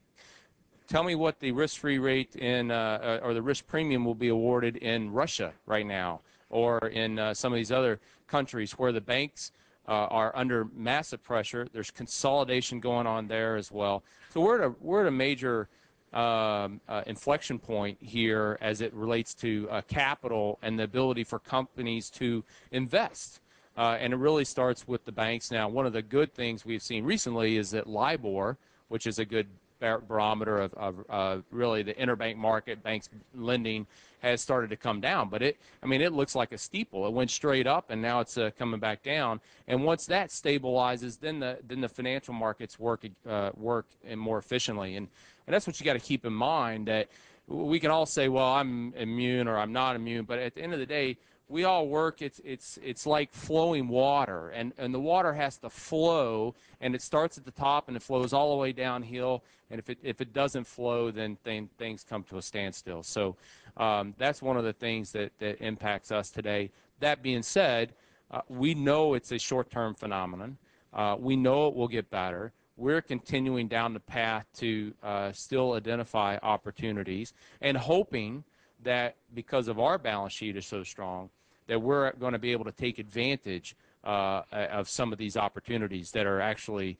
tell me what the risk-free rate or the risk premium will be awarded in Russia right now, or in some of these other countries where the banks are under massive pressure. There's consolidation going on there as well. So we're at a major inflection point here as it relates to capital and the ability for companies to invest. And it really starts with the banks. Now, one of the good things we've seen recently is that LIBOR, which is a good barometer of really the interbank market, banks lending, has started to come down. But it looks like a steeple. It went straight up, and now it's coming back down. And once that stabilizes, then the financial markets work more efficiently. And that's what you got to keep in mind, that we can all say, well, I'm immune or I'm not immune, but at the end of the day, we all work. It's like flowing water, and the water has to flow, and it starts at the top and it flows all the way downhill. And if it doesn't flow, then things come to a standstill. So that's one of the things that impacts us today. That being said, we know it's a short-term phenomenon. We know it will get better. We're continuing down the path to still identify opportunities and hoping that because of our balance sheet is so strong, that we're going to be able to take advantage of some of these opportunities that are actually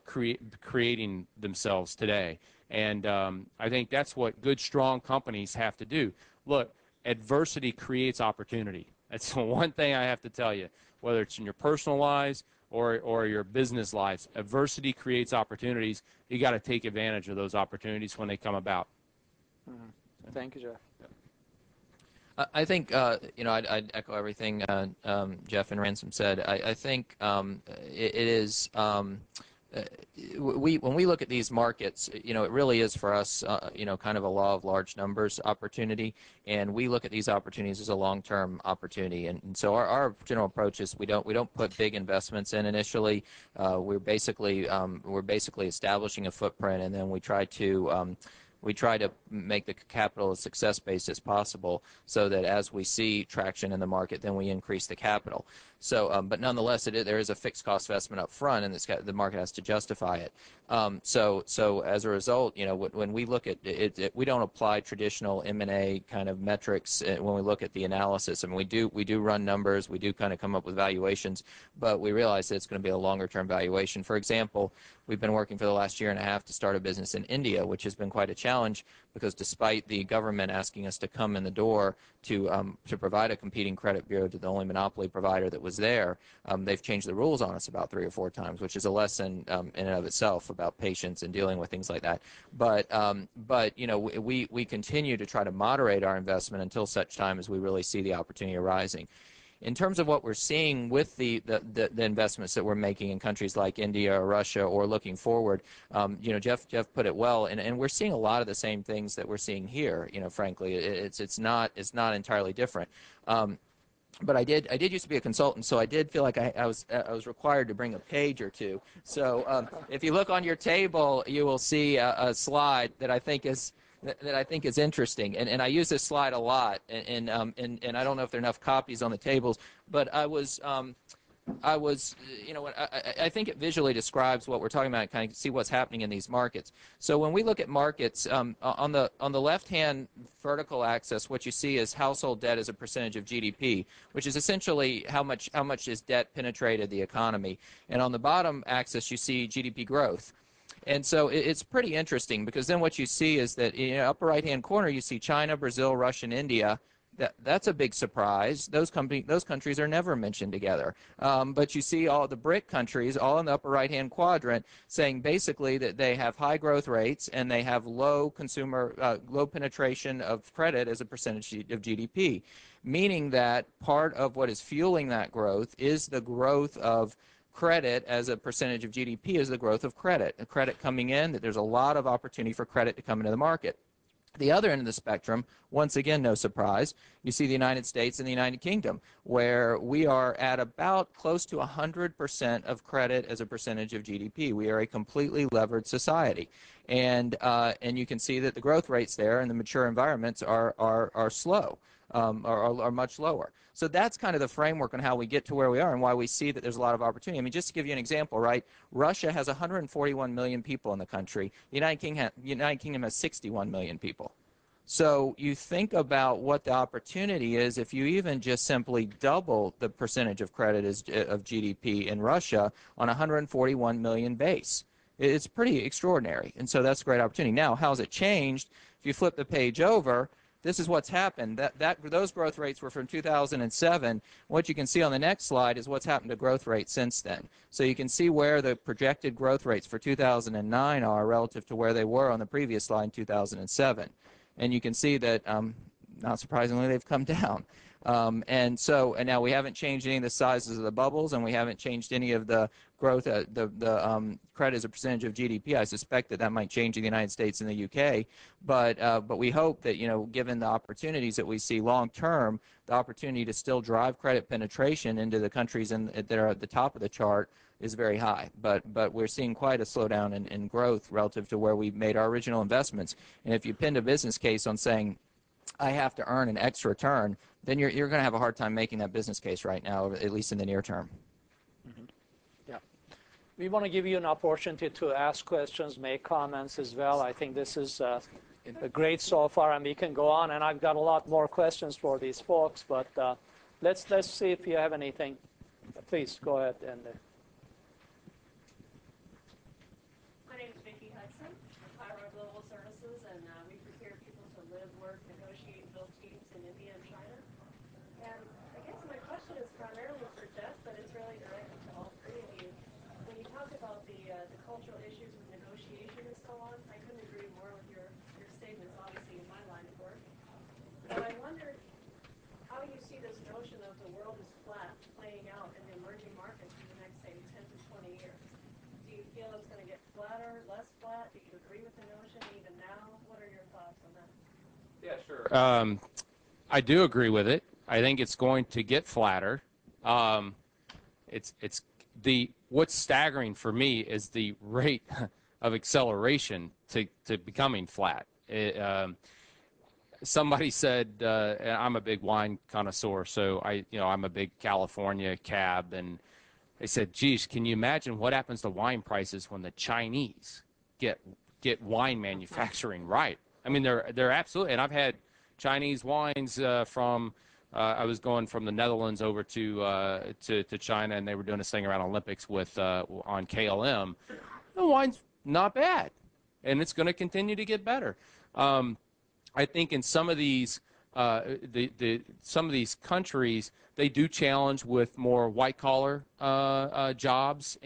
creating themselves today. And I think that's what good, strong companies have to do. Look, adversity creates opportunity. That's the one thing I have to tell you, whether it's in your personal lives or your business lives. Adversity creates opportunities. You got to take advantage of those opportunities when they come about. Mm-hmm. Thank you, Jeff. I think, I'd echo everything Jeff and Ransom said. I think it is, when we look at these markets, it really is for us, kind of a law of large numbers opportunity, and we look at these opportunities as a long-term opportunity. And so our general approach is we don't put big investments in initially. We're basically establishing a footprint, and then we try to make the capital as success-based as possible, so that as we see traction in the market, then we increase the capital. So, but nonetheless, there is a fixed cost investment up front, and the market has to justify it. So as a result, when we look at it, we don't apply traditional M&A kind of metrics when we look at the analysis. I mean, we do run numbers, we do kind of come up with valuations, but we realize that it's going to be a longer-term valuation. For example, we've been working for the last year and a half to start a business in India, which has been quite a challenge, because despite the government asking us to come in the door to provide a competing credit bureau to the only monopoly provider that was there, they've changed the rules on us about 3 or 4 times, which is a lesson in and of itself about patience and dealing with things like that. But we continue to try to moderate our investment until such time as we really see the opportunity arising. In terms of what we're seeing with the investments that we're making in countries like India or Russia or looking forward, you know, Jeff put it well, and we're seeing a lot of the same things that we're seeing here. You know, frankly, it's not entirely different. But I did used to be a consultant, so I did feel like I was required to bring a page or two. So if you look on your table, you will see a slide that I think is interesting, and I use this slide a lot, and I don't know if there are enough copies on the tables, but I was, you know, I think it visually describes what we're talking about and kind of see what's happening in these markets. So when we look at markets, on the left-hand vertical axis, what you see is household debt as a percentage of GDP, which is essentially how much is debt penetrated the economy. And on the bottom axis, you see GDP growth. And so it's pretty interesting, because then what you see is that in the upper right-hand corner, you see China, Brazil, Russia, and India. That's a big surprise. Those countries are never mentioned together. But you see all the BRIC countries, all in the upper right-hand quadrant, saying basically that they have high growth rates and they have low penetration of credit as a percentage of GDP, meaning that part of what is fueling that growth is the growth of credit as a percentage of GDP, is the growth of credit. And credit coming in, that there's a lot of opportunity for credit to come into the market. The other end of the spectrum, once again, no surprise, you see the United States and the United Kingdom, where we are at about close to 100% of credit as a percentage of GDP. We are a completely levered society. And you can see that the growth rates there in the mature environments are slow, are much lower. So that's kind of the framework on how we get to where we are and why we see that there's a lot of opportunity. I mean, just to give you an example, right? Russia has 141 million people in the country. The United Kingdom has 61 million people. So you think about what the opportunity is if you even just simply double the percentage of credit of GDP in Russia on a 141 million base. It's pretty extraordinary, and so that's a great opportunity. Now, how's it changed? If you flip the page over, this is what's happened. Those growth rates were from 2007. What you can see on the next slide is what's happened to growth rates since then. So you can see where the projected growth rates for 2009 are relative to where they were on the previous slide in 2007. And you can see that, not surprisingly, they've come down. And now we haven't changed any of the sizes of the bubbles, and we haven't changed any of the growth, the credit as a percentage of GDP. I suspect that might change in the United States and the UK, but we hope that, you know, given the opportunities that we see long term, the opportunity to still drive credit penetration into the countries that are at the top of the chart is very high. But we're seeing quite a slowdown in growth relative to where we made our original investments. And if you pinned a business case on saying, I have to earn an X return, then you're going to have a hard time making that business case right now, at least in the near term. Mm-hmm. Yeah. We want to give you an opportunity to ask questions, make comments as well. I think this is great so far, and we can go on. And I've got a lot more questions for these folks, but let's see if you have anything. Please go ahead. Yeah, sure. I do agree with it. I think it's going to get flatter. What's staggering for me is the rate of acceleration to becoming flat. Somebody said, and I'm a big wine connoisseur, so I'm a big California cab, and they said, geez, can you imagine what happens to wine prices when the Chinese get wine manufacturing right? I mean, they're absolutely, and I've had Chinese wines from, I was going from the Netherlands over to China, and they were doing this thing around Olympics on KLM. The wine's not bad, and it's going to continue to get better. I think in some of these some of these countries, they do challenge with more white collar jobs,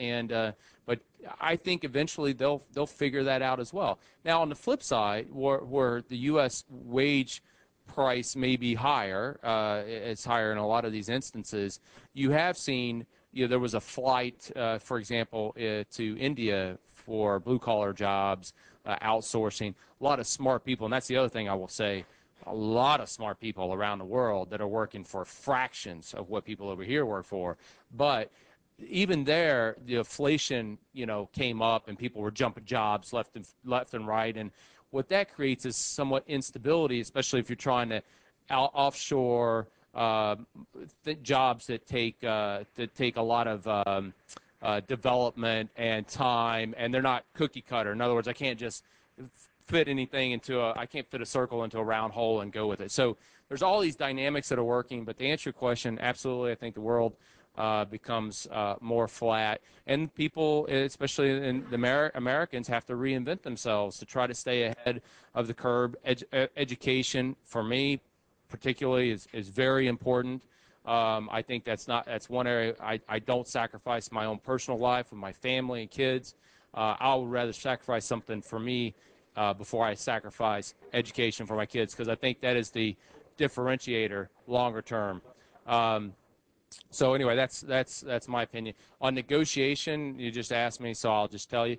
but I think eventually they'll figure that out as well. Now on the flip side, where the U.S. wage price may be higher. It's higher in a lot of these instances. You have seen, there was a flight, for example, to India for blue-collar jobs, outsourcing. A lot of smart people, and that's the other thing I will say, a lot of smart people around the world that are working for fractions of what people over here work for. But even there, the inflation, came up and people were jumping jobs left and right. And what that creates is somewhat instability, especially if you're trying to offshore jobs that take a lot of development and time, and they're not cookie cutter. In other words, I can't just fit anything I can't fit a circle into a round hole and go with it. So there's all these dynamics that are working. But to answer your question, absolutely, I think the world becomes more flat, and people, especially in the Americans, have to reinvent themselves to try to stay ahead of the curve. Education, for me, particularly, is very important. I think that's one area I don't sacrifice my own personal life with my family and kids. I would rather sacrifice something for me before I sacrifice education for my kids, because I think that is the differentiator longer term. So anyway, that's my opinion. On negotiation, you just asked me, so I'll just tell you.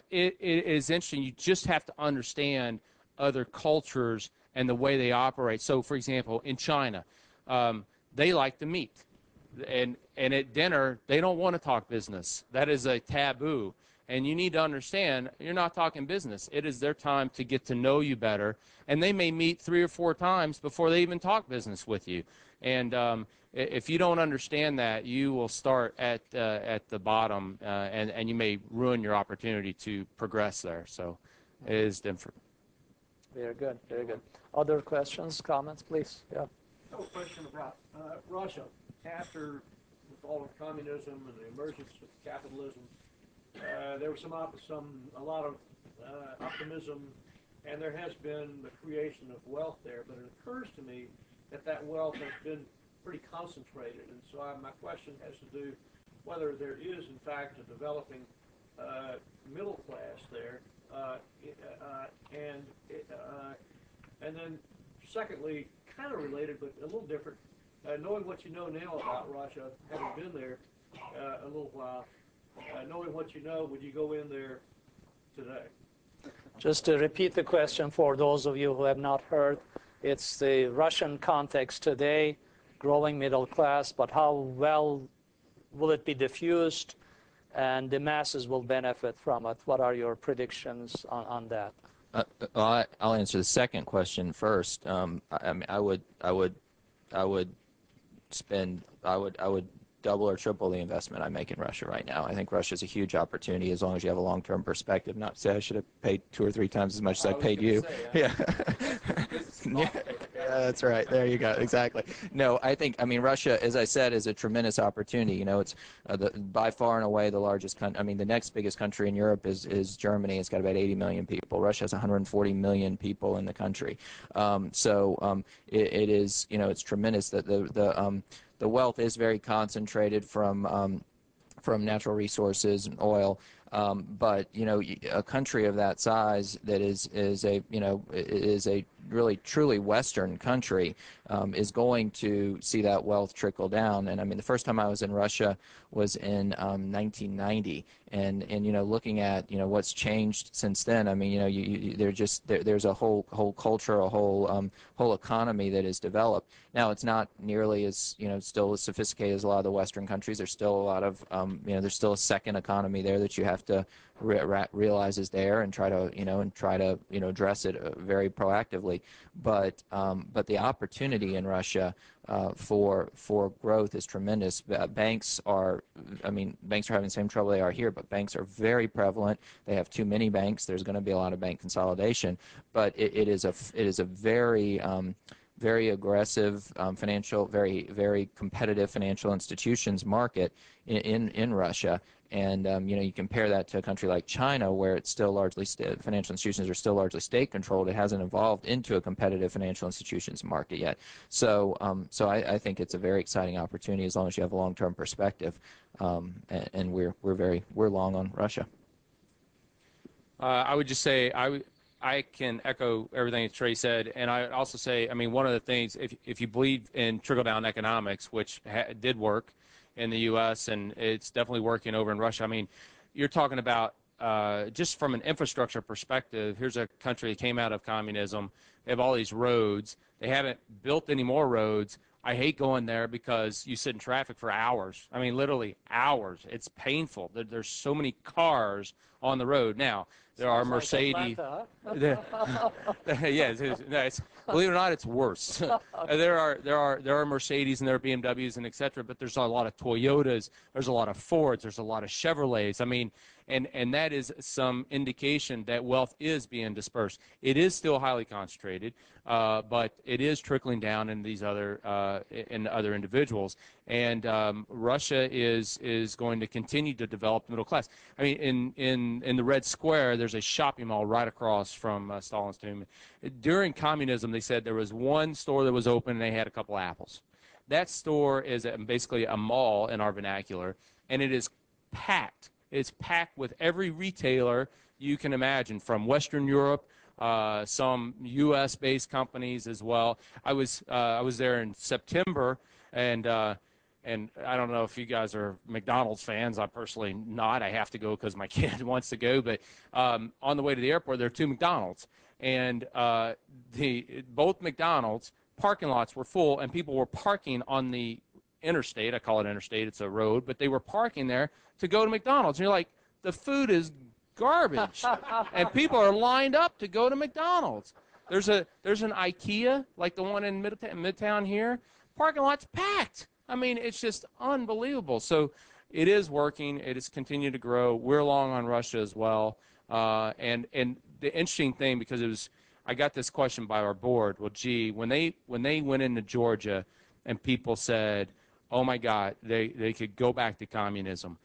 It is interesting. You just have to understand other cultures and the way they operate. So, for example, in China, they like to meet. And at dinner, they don't want to talk business. That is a taboo. And you need to understand, you're not talking business. It is their time to get to know you better. And they may meet 3 or 4 times before they even talk business with you. And if you don't understand that, you will start at the bottom, and you may ruin your opportunity to progress there. So it is different. Very good, very good. Other questions, comments, please? Yeah. I have a question about Russia. After the fall of communism and the emergence of capitalism, there was a lot of optimism, and there has been the creation of wealth there. But it occurs to me that wealth has been pretty concentrated, and so my question has to do whether there is, in fact, a developing middle class there, and then secondly, kind of related but a little different, knowing what you know now about Russia, having been there a little while, knowing what you know, would you go in there today? Just to repeat the question for those of you who have not heard, it's the Russian context today, growing middle class, but how well will it be diffused and the masses will benefit from it? What are your predictions on that? I'll answer the second question first. I would double or triple the investment I make in Russia right now. I think Russia is a huge opportunity as long as you have a long-term perspective. Not to say I should have paid 2 or 3 times as much as I paid you. Yeah. Yeah, that's right. There you go. Exactly. No, I mean, Russia, as I said, is a tremendous opportunity. It's by far and away the largest country. I mean, the next biggest country in Europe is Germany. It's got about 80 million people. Russia has 140 million people in the country. It is, it's tremendous that the wealth is very concentrated from natural resources and oil. But a country of that size that is a really truly Western country is going to see that wealth trickle down. And I mean, the first time I was in Russia was in 1990, and looking at what's changed since then. I mean, there's a whole culture, a whole economy that is developed. Now it's not nearly as still as sophisticated as a lot of the Western countries. There's still a lot of there's still a second economy there that you have to realize is there and try to address it very proactively. But the opportunity in Russia for growth is tremendous. Banks are having the same trouble they are here, but banks are very prevalent. They have too many banks. There's going to be a lot of bank consolidation, but it is a very aggressive very competitive financial institutions market in Russia. And you compare that to a country like China, where it's still largely financial institutions are still largely state-controlled. It hasn't evolved into a competitive financial institutions market yet. So I think it's a very exciting opportunity as long as you have a long-term perspective. And we're long on Russia. I would just say I can echo everything that Trey said, and I also say, I mean, one of the things, if you believe in trickle-down economics, which did work in the U.S. and it's definitely working over in Russia. I mean, you're talking about just from an infrastructure perspective. Here's a country that came out of communism. They have all these roads. They haven't built any more roads. I hate going there because you sit in traffic for hours. I mean, literally hours. It's painful. There's so many cars on the road. Now, there are Mercedes. Yeah, believe it or not, it's worse. There are Mercedes and there are BMWs and et cetera, but there's a lot of Toyotas, there's a lot of Fords, there's a lot of Chevrolets. I mean, and that is some indication that wealth is being dispersed. It is still highly concentrated, but it is trickling down in these other individuals. And Russia is going to continue to develop the middle class. I mean, in the Red Square, there's a shopping mall right across from Stalin's tomb. During communism, they said there was one store that was open and they had a couple apples. That store is basically a mall in our vernacular, and it is packed. It's packed with every retailer you can imagine, from Western Europe, some U.S.-based companies as well. I was there in September, and I don't know if you guys are McDonald's fans. I'm personally not. I have to go because my kid wants to go. But on the way to the airport, there are two McDonald's, and both McDonald's parking lots were full, and people were parking on the interstate. I call it interstate. It's a road, but they were parking there to go to McDonald's. And you're like, the food is garbage, and people are lined up to go to McDonald's. There's an IKEA like the one in Midtown here. Parking lot's packed. I mean, it's just unbelievable. So it is working. It is continuing to grow. We're along on Russia as well. And the interesting thing, because I got this question by our board. Well, gee, when they went into Georgia, and people said, "Oh my God, they could go back to communism."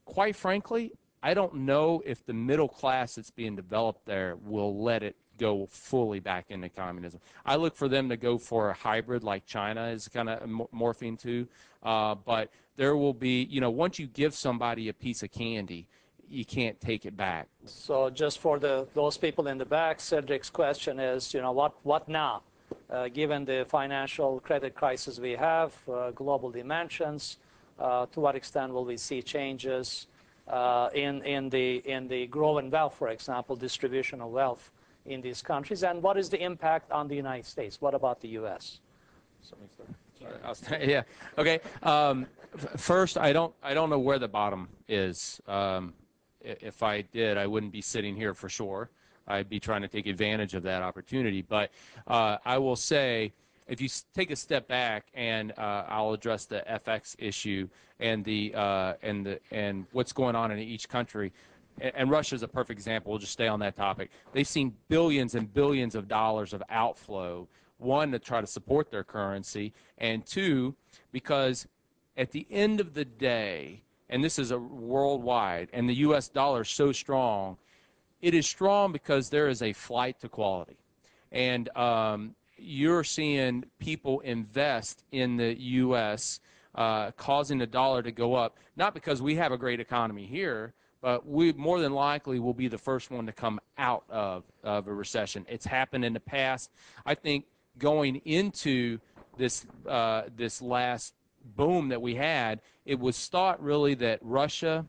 Quite frankly, I don't know if the middle class that's being developed there will let it go fully back into communism. I look for them to go for a hybrid like China is kind of morphing to. But there will be, once you give somebody a piece of candy, you can't take it back. So just for those people in the back, Cedric's question is, what now? Given the financial credit crisis we have, global dimensions, to what extent will we see changes in the growing wealth, for example, distribution of wealth in these countries, and what is the impact on the United States? What about the U.S.? Yeah. Okay. First, I don't know where the bottom is. If I did, I wouldn't be sitting here for sure. I'd be trying to take advantage of that opportunity. But I will say, if you take a step back, and I'll address the FX issue and what's going on in each country. And Russia is a perfect example. We'll just stay on that topic. They've seen billions and billions of dollars of outflow, one, to try to support their currency, and two, because at the end of the day, and this is a worldwide, and the U.S. dollar is so strong, it is strong because there is a flight to quality. And you're seeing people invest in the U.S., causing the dollar to go up, not because we have a great economy here, but we more than likely will be the first one to come out of a recession. It's happened in the past. I think going into this last boom that we had, it was thought really that Russia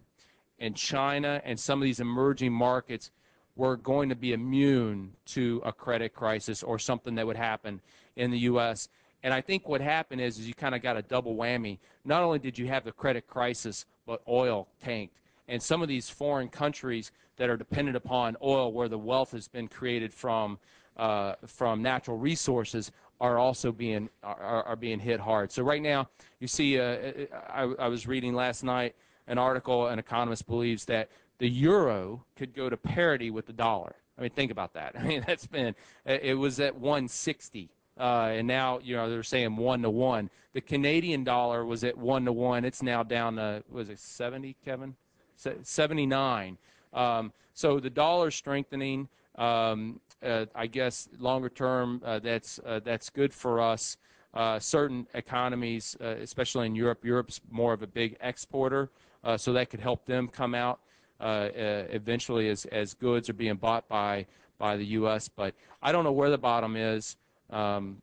and China and some of these emerging markets were going to be immune to a credit crisis or something that would happen in the U.S. And I think what happened is you kind of got a double whammy. Not only did you have the credit crisis, but oil tanked. And some of these foreign countries that are dependent upon oil, where the wealth has been created from natural resources, are also being hit hard. So right now, you see, I was reading last night an article. An economist believes that the euro could go to parity with the dollar. I mean, think about that. I mean, it was at 160, and now they're saying 1-to-1. The Canadian dollar was at 1-to-1. It's now down to, was it 70, Kevin? 79. So the dollar's strengthening. I guess longer term, that's good for us. Certain economies, especially in Europe, Europe's more of a big exporter, so that could help them come out eventually as goods are being bought by by the U.S. But I don't know where the bottom is, but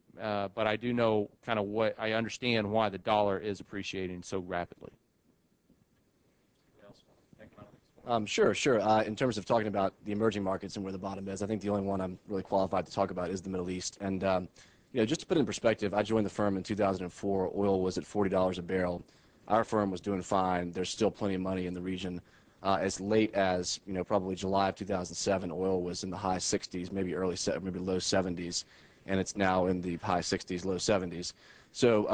I do know kind of what I understand why the dollar is appreciating so rapidly. Sure. In terms of talking about the emerging markets and where the bottom is, I think the only one I'm really qualified to talk about is the Middle East. And just to put it in perspective, I joined the firm in 2004. Oil was at $40 a barrel. Our firm was doing fine. There's still plenty of money in the region. As late as probably July of 2007, oil was in the high 60s, maybe low 70s, and it's now in the high 60s, low 70s. So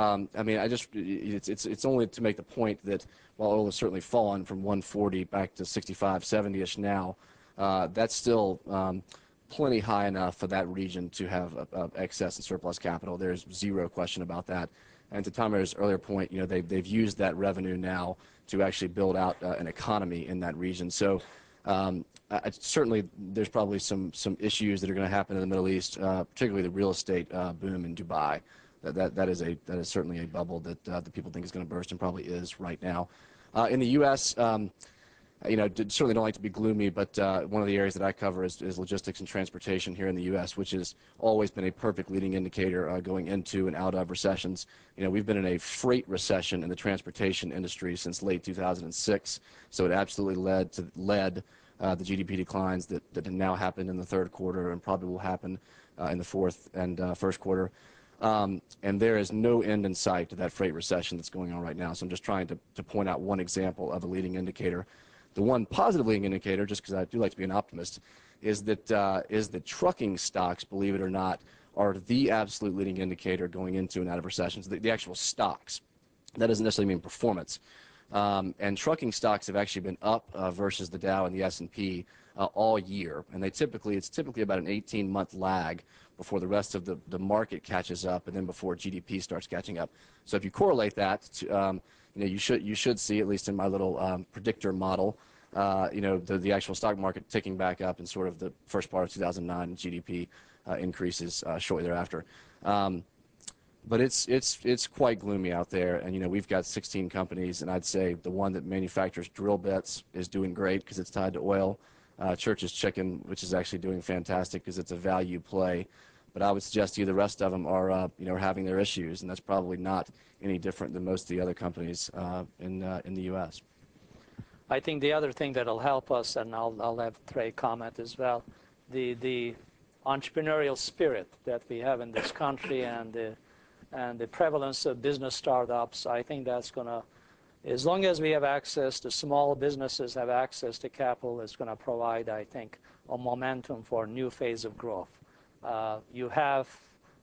it's only to make the point that while oil has certainly fallen from 140 back to 65, 70ish now, that's still plenty high enough for that region to have excess and surplus capital. There's zero question about that. And to Tamer's earlier point, they've used that revenue now to actually build out an economy in that region. So certainly there's probably some issues that are going to happen in the Middle East, particularly the real estate boom in Dubai. That is certainly a bubble that the people think is going to burst, and probably is right now. In the U.S., certainly don't like to be gloomy, but one of the areas that I cover is logistics and transportation here in the U.S., which has always been a perfect leading indicator going into and out of recessions. We've been in a freight recession in the transportation industry since late 2006, so it absolutely led the GDP declines that have now happened in the third quarter and probably will happen in the fourth and first quarter. And there is no end in sight to that freight recession that's going on right now. So I'm just trying to point out one example of a leading indicator. The one positive leading indicator, just because I do like to be an optimist, is that trucking stocks, believe it or not, are the absolute leading indicator going into and out of recessions, the actual stocks. That doesn't necessarily mean performance. And trucking stocks have actually been up versus the Dow and the S&P all year. And it's typically about an 18-month lag before the rest of the market catches up, and then before GDP starts catching up. So if you correlate that to, you should see, at least in my little predictor model, the actual stock market ticking back up in sort of the first part of 2009, and GDP increases shortly thereafter. But it's quite gloomy out there, and we've got 16 companies, and I'd say the one that manufactures drill bits is doing great because it's tied to oil. Church's Chicken, which is actually doing fantastic because it's a value play. But I would suggest to you the rest of them are having their issues, and that's probably not any different than most of the other companies in the U.S. I think the other thing that'll help us, and I'll have Trey comment as well, the entrepreneurial spirit that we have in this country and the prevalence of business startups. I think that's going to, as long as we have access to small businesses, have access to capital, it's going to provide, I think, a momentum for a new phase of growth. You have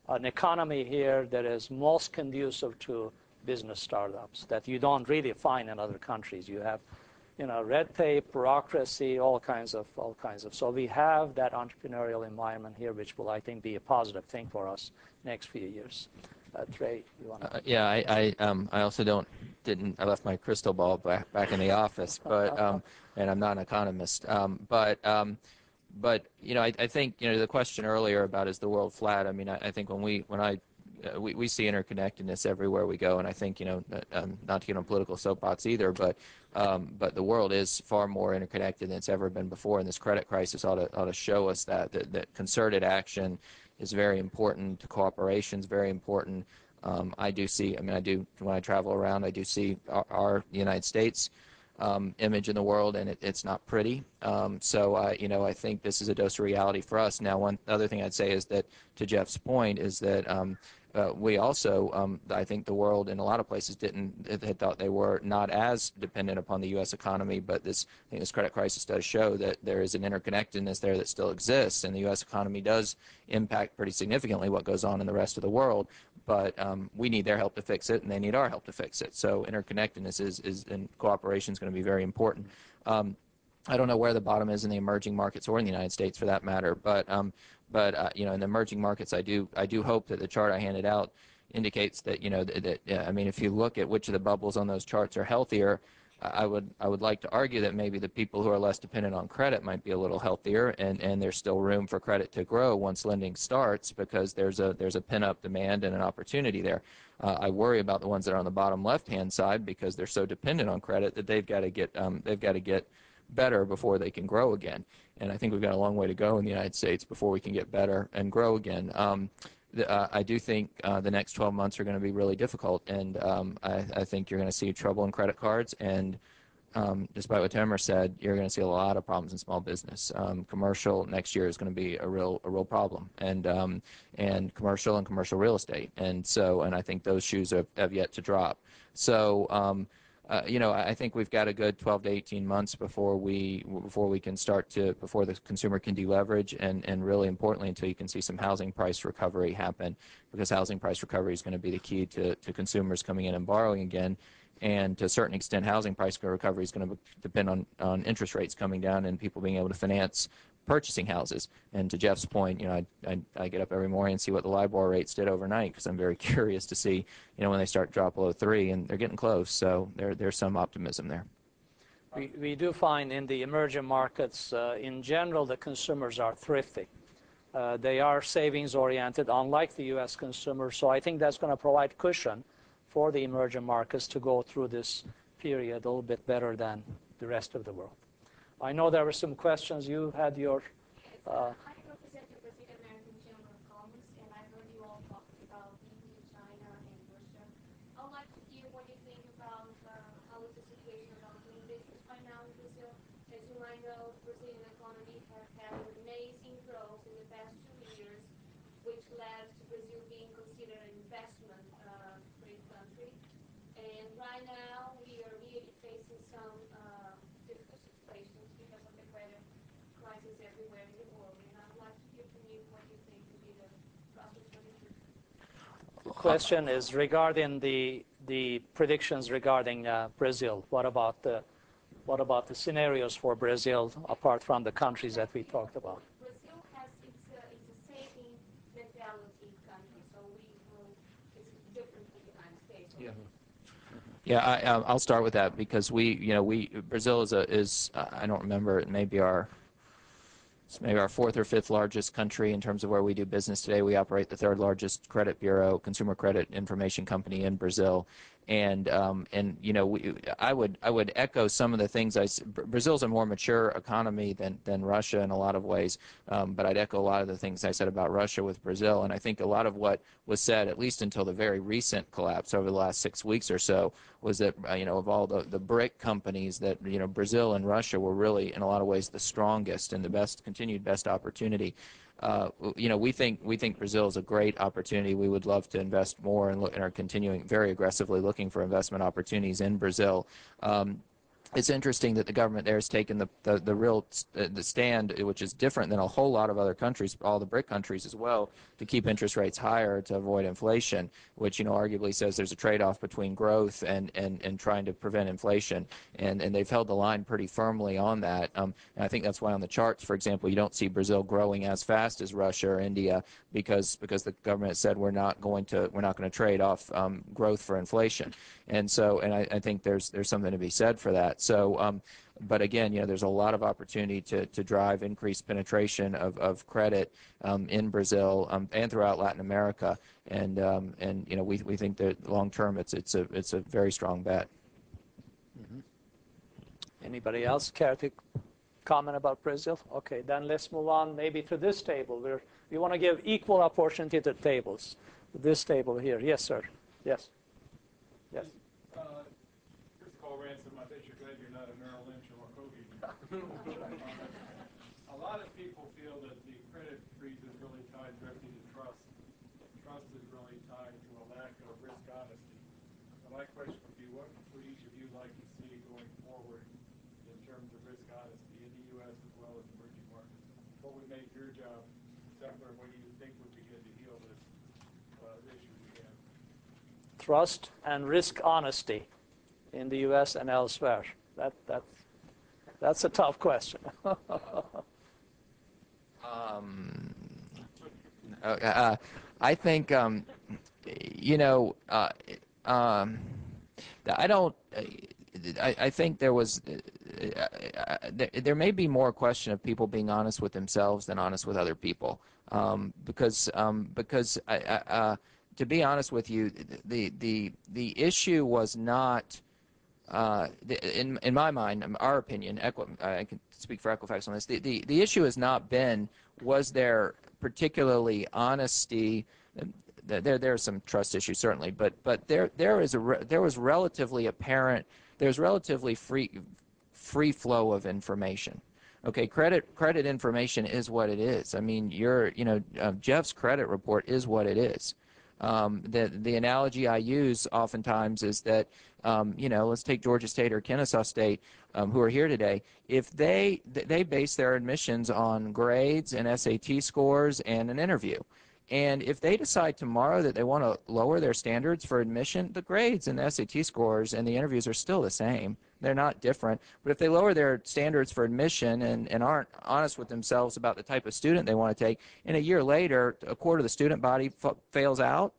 an economy here that is most conducive to business startups that you don't really find in other countries. You have, red tape, bureaucracy, all kinds of. So we have that entrepreneurial environment here, which will, I think, be a positive thing for us next few years. Trey, you want to? Yeah, I also I left my crystal ball back in the office, but and I'm not an economist, but I think the question earlier about is the world flat. I mean, I think when we see interconnectedness everywhere we go, and I think not to get on political soapbox either, but the world is far more interconnected than it's ever been before, and this credit crisis ought to show us that concerted action is very important. Cooperation is very important. I do when I travel around, I do see the United States image in the world, and it's not pretty. So I think this is a dose of reality for us. Now, one other thing I'd say is that, to Jeff's point, is that we also, I think the world in a lot of places had thought they were not as dependent upon the U.S. economy, but I think this credit crisis does show that there is an interconnectedness there that still exists, and the U.S. economy does impact pretty significantly what goes on in the rest of the world. But we need their help to fix it, and they need our help to fix it. So interconnectedness and cooperation is going to be very important. I don't know where the bottom is in the emerging markets or in the United States for that matter, but in the emerging markets, I do hope that the chart I handed out indicates that if you look at which of the bubbles on those charts are healthier, I would like to argue that maybe the people who are less dependent on credit might be a little healthier, and there's still room for credit to grow once lending starts, because there's a pin-up demand and an opportunity there. I worry about the ones that are on the bottom left-hand side because they're so dependent on credit that they've got to get better before they can grow again. And I think we've got a long way to go in the United States before we can get better and grow again. I do think the next 12 months are going to be really difficult, and I think you're going to see trouble in credit cards, and despite what Tamer said, you're going to see a lot of problems in small business. Commercial next year is going to be a real problem, and commercial real estate, and I think those shoes have yet to drop. So I think we've got a good 12 to 18 months before we can before the consumer can deleverage, and really importantly until you can see some housing price recovery happen, because housing price recovery is going to be the key to consumers coming in and borrowing again. And to a certain extent, housing price recovery is going to depend on interest rates coming down and people being able to finance purchasing houses. And to Jeff's point, I get up every morning and see what the LIBOR rates did overnight, because I'm very curious to see, when they start to drop below 3, and they're getting close. So there's some optimism there. We do find in the emerging markets, in general, the consumers are thrifty. They are savings oriented, unlike the U.S. consumer. So I think that's going to provide cushion for the emerging markets to go through this period a little bit better than the rest of the world. I know there were some questions. You had your... I represent the Brazilian American Chamber of Commerce, and I heard you all talk about India, China, and Russia. I would like to hear what you think about how is the situation about doing business right now in Brazil. As you might know, the Brazilian economy has had amazing growth in the past 2 years, which led to Brazil being considered an investment-free country. And right now, we are really facing some difficult situations because of the credit crisis everywhere in the world. And I'd like to hear from you what you think would be the prospects for the future. The question is regarding the predictions regarding Brazil. What about the scenarios for Brazil apart from the countries that we talked about? Brazil has it's a saving mentality country, so it's different from the United States. Yeah. Yeah, I'll start with that, because Brazil is I don't remember, it may be it's maybe our 4th or 5th largest country in terms of where we do business today. We operate the 3rd largest credit bureau, consumer credit information company in Brazil. And I would echo some of the things Brazil's a more mature economy than Russia in a lot of ways, but I'd echo a lot of the things I said about Russia with Brazil. And I think a lot of what was said, at least until the very recent collapse over the last 6 weeks or so, was that of all the BRIC companies, that Brazil and Russia were really in a lot of ways the strongest and the continued best opportunity. We think Brazil is a great opportunity. We would love to invest more, and are continuing very aggressively looking for investment opportunities in Brazil. It's interesting that the government there has taken the stand, which is different than a whole lot of other countries, all the BRIC countries as well, to keep interest rates higher to avoid inflation, which arguably says there's a trade-off between growth and trying to prevent inflation, and they've held the line pretty firmly on that. And I think that's why on the charts, for example, you don't see Brazil growing as fast as Russia or India, because the government said we're not going to trade off growth for inflation, and I think there's something to be said for that. So, but again, there's a lot of opportunity to drive increased penetration of credit in Brazil and throughout Latin America, and we think that long term it's a very strong bet. Mm-hmm. Anybody else care to comment about Brazil? Okay, then let's move on maybe to this table. We want to give equal opportunity to tables. This table here. Yes, sir. Yes. Yes. Ransom, I bet you're glad you're not a Merrill Lynch or a Kobe. A lot of people feel that the credit freeze is really tied directly to trust. Trust is really tied to a lack of risk honesty. So my question would be, what would each of you like to see going forward in terms of risk honesty in the U.S. as well as emerging markets? What would make your job simpler? What do you think would begin to heal this issue we have? Trust and risk honesty in the U.S. and elsewhere. That's a tough question. I think I think there may be more a question of people being honest with themselves than honest with other people, because to be honest with you, the issue was not in my mind, our opinion, I can speak for Equifax on this. The issue has not been was there particularly honesty. There's some trust issues certainly, but there was relatively apparent. There's relatively free flow of information. Okay, credit information is what it is. I mean, Jeff's credit report is what it is. The analogy I use oftentimes is that, let's take Georgia State or Kennesaw State, who are here today. If they base their admissions on grades and SAT scores and an interview. And if they decide tomorrow that they want to lower their standards for admission, the grades and the SAT scores and the interviews are still the same. They're not different. But if they lower their standards for admission and aren't honest with themselves about the type of student they want to take, and a year later, a quarter of the student body fails out,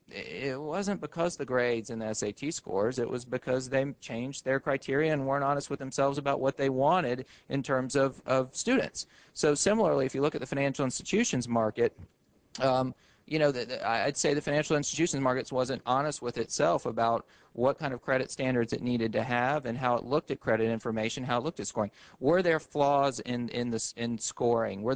it wasn't because the grades and the SAT scores. It was because they changed their criteria and weren't honest with themselves about what they wanted in terms of students. So similarly, if you look at the financial institutions market, I'd say the financial institutions market wasn't honest with itself about what kind of credit standards it needed to have and how it looked at credit information, how it looked at scoring. Were there flaws in scoring? Were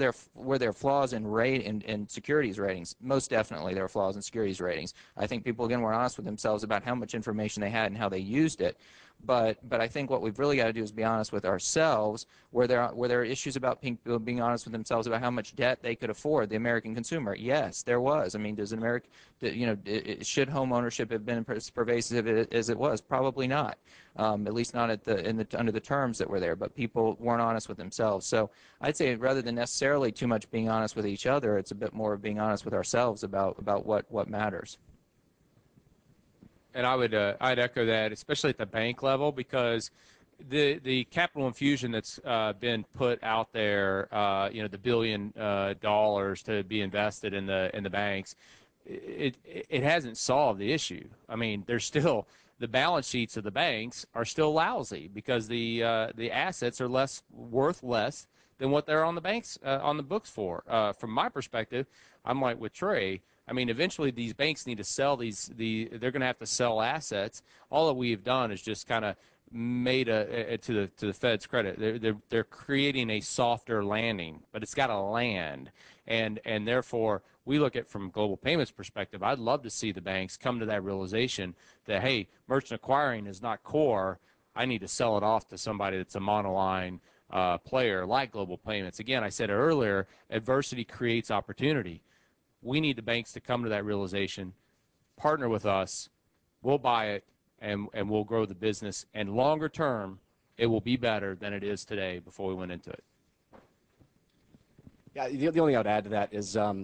there flaws in securities ratings? Most definitely there were flaws in securities ratings. I think people again were honest with themselves about how much information they had and how they used it. But I think what we've really got to do is be honest with ourselves. Were there issues about people being honest with themselves about how much debt they could afford, the American consumer? Yes, there was. I mean, should home ownership have been as pervasive as it was? Probably not. At least not under the terms that were there. But people weren't honest with themselves. So I'd say rather than necessarily too much being honest with each other, it's a bit more of being honest with ourselves about what matters. And I'd echo that, especially at the bank level, because the capital infusion that's been put out there, the $1 billion to be invested in the banks, it hasn't solved the issue. I mean, there's still the balance sheets of the banks are still lousy because the assets are worth less than what they're on the banks on the books for. From my perspective, I'm like with Trey. I mean, eventually these banks need to sell they're going to have to sell assets. All that we've done is just kind of made to the Fed's credit. They're creating a softer landing, but it's got to land. And therefore, we look at from global payments perspective, I'd love to see the banks come to that realization that, hey, merchant acquiring is not core. I need to sell it off to somebody that's a monoline player like global payments. Again, I said earlier, adversity creates opportunity. We need the banks to come to that realization, partner with us, we'll buy it, and we'll grow the business. And longer term, it will be better than it is today before we went into it. Yeah, the only thing I would add to that is I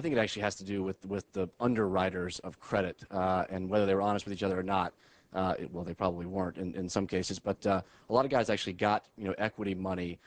think it actually has to do with the underwriters of credit and whether they were honest with each other or not. Well, they probably weren't in some cases, but a lot of guys actually got equity money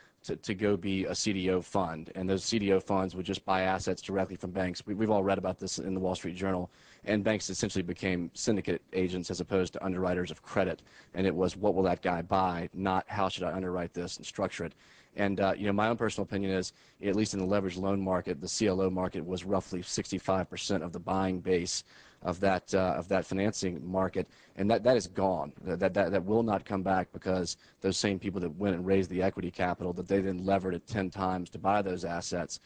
to go be a CDO fund, and those CDO funds would just buy assets directly from banks. We've all read about this in the Wall Street Journal, and banks essentially became syndicate agents as opposed to underwriters of credit, and it was what will that guy buy, not how should I underwrite this and structure it. And my own personal opinion is, at least in the leveraged loan market, the CLO market was roughly 65% of the buying base of that financing market, and that is gone. That will not come back because those same people that went and raised the equity capital that they then levered it 10 times to buy those assets,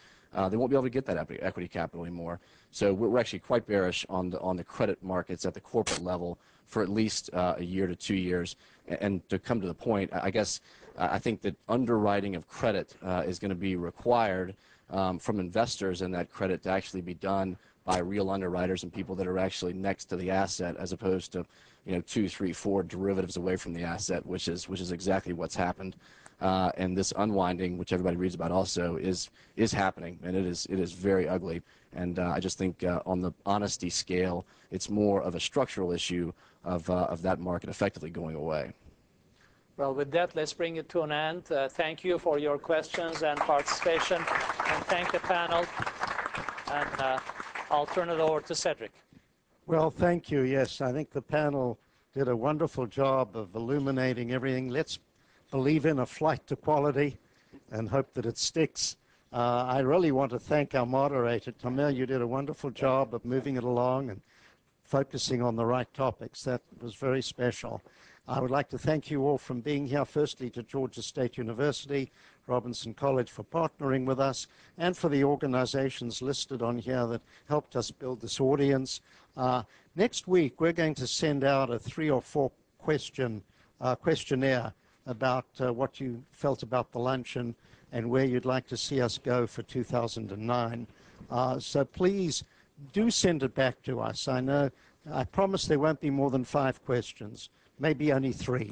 they won't be able to get that equity capital anymore. So we're actually quite bearish on the credit markets at the corporate level for at least a year to 2 years. And to come to the point, I guess I think that underwriting of credit is going to be required from investors in that credit to actually be done by real underwriters and people that are actually next to the asset, as opposed to 2, 3, 4 derivatives away from the asset, which is exactly what's happened. And this unwinding, which everybody reads about also, is happening, and it is very ugly. And I just think on the honesty scale, it's more of a structural issue of that market effectively going away. Well, with that, let's bring it to an end. Thank you for your questions and participation, and thank the panel. And I'll turn it over to Cedric. Well, thank you. Yes, I think the panel did a wonderful job of illuminating everything. Let's believe in a flight to quality and hope that it sticks. I really want to thank our moderator. Tamer, you did a wonderful job of moving it along and focusing on the right topics. That was very special. I would like to thank you all for being here, firstly to Georgia State University, Robinson College for partnering with us, and for the organizations listed on here that helped us build this audience. Next week, we're going to send out a 3 or 4 questionnaire about what you felt about the luncheon and where you'd like to see us go for 2009. So please do send it back to us. I promise there won't be more than 5 questions, maybe only 3.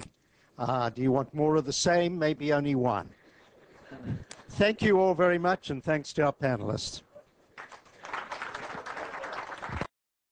Do you want more of the same? Maybe only 1. Thank you all very much, and thanks to our panelists.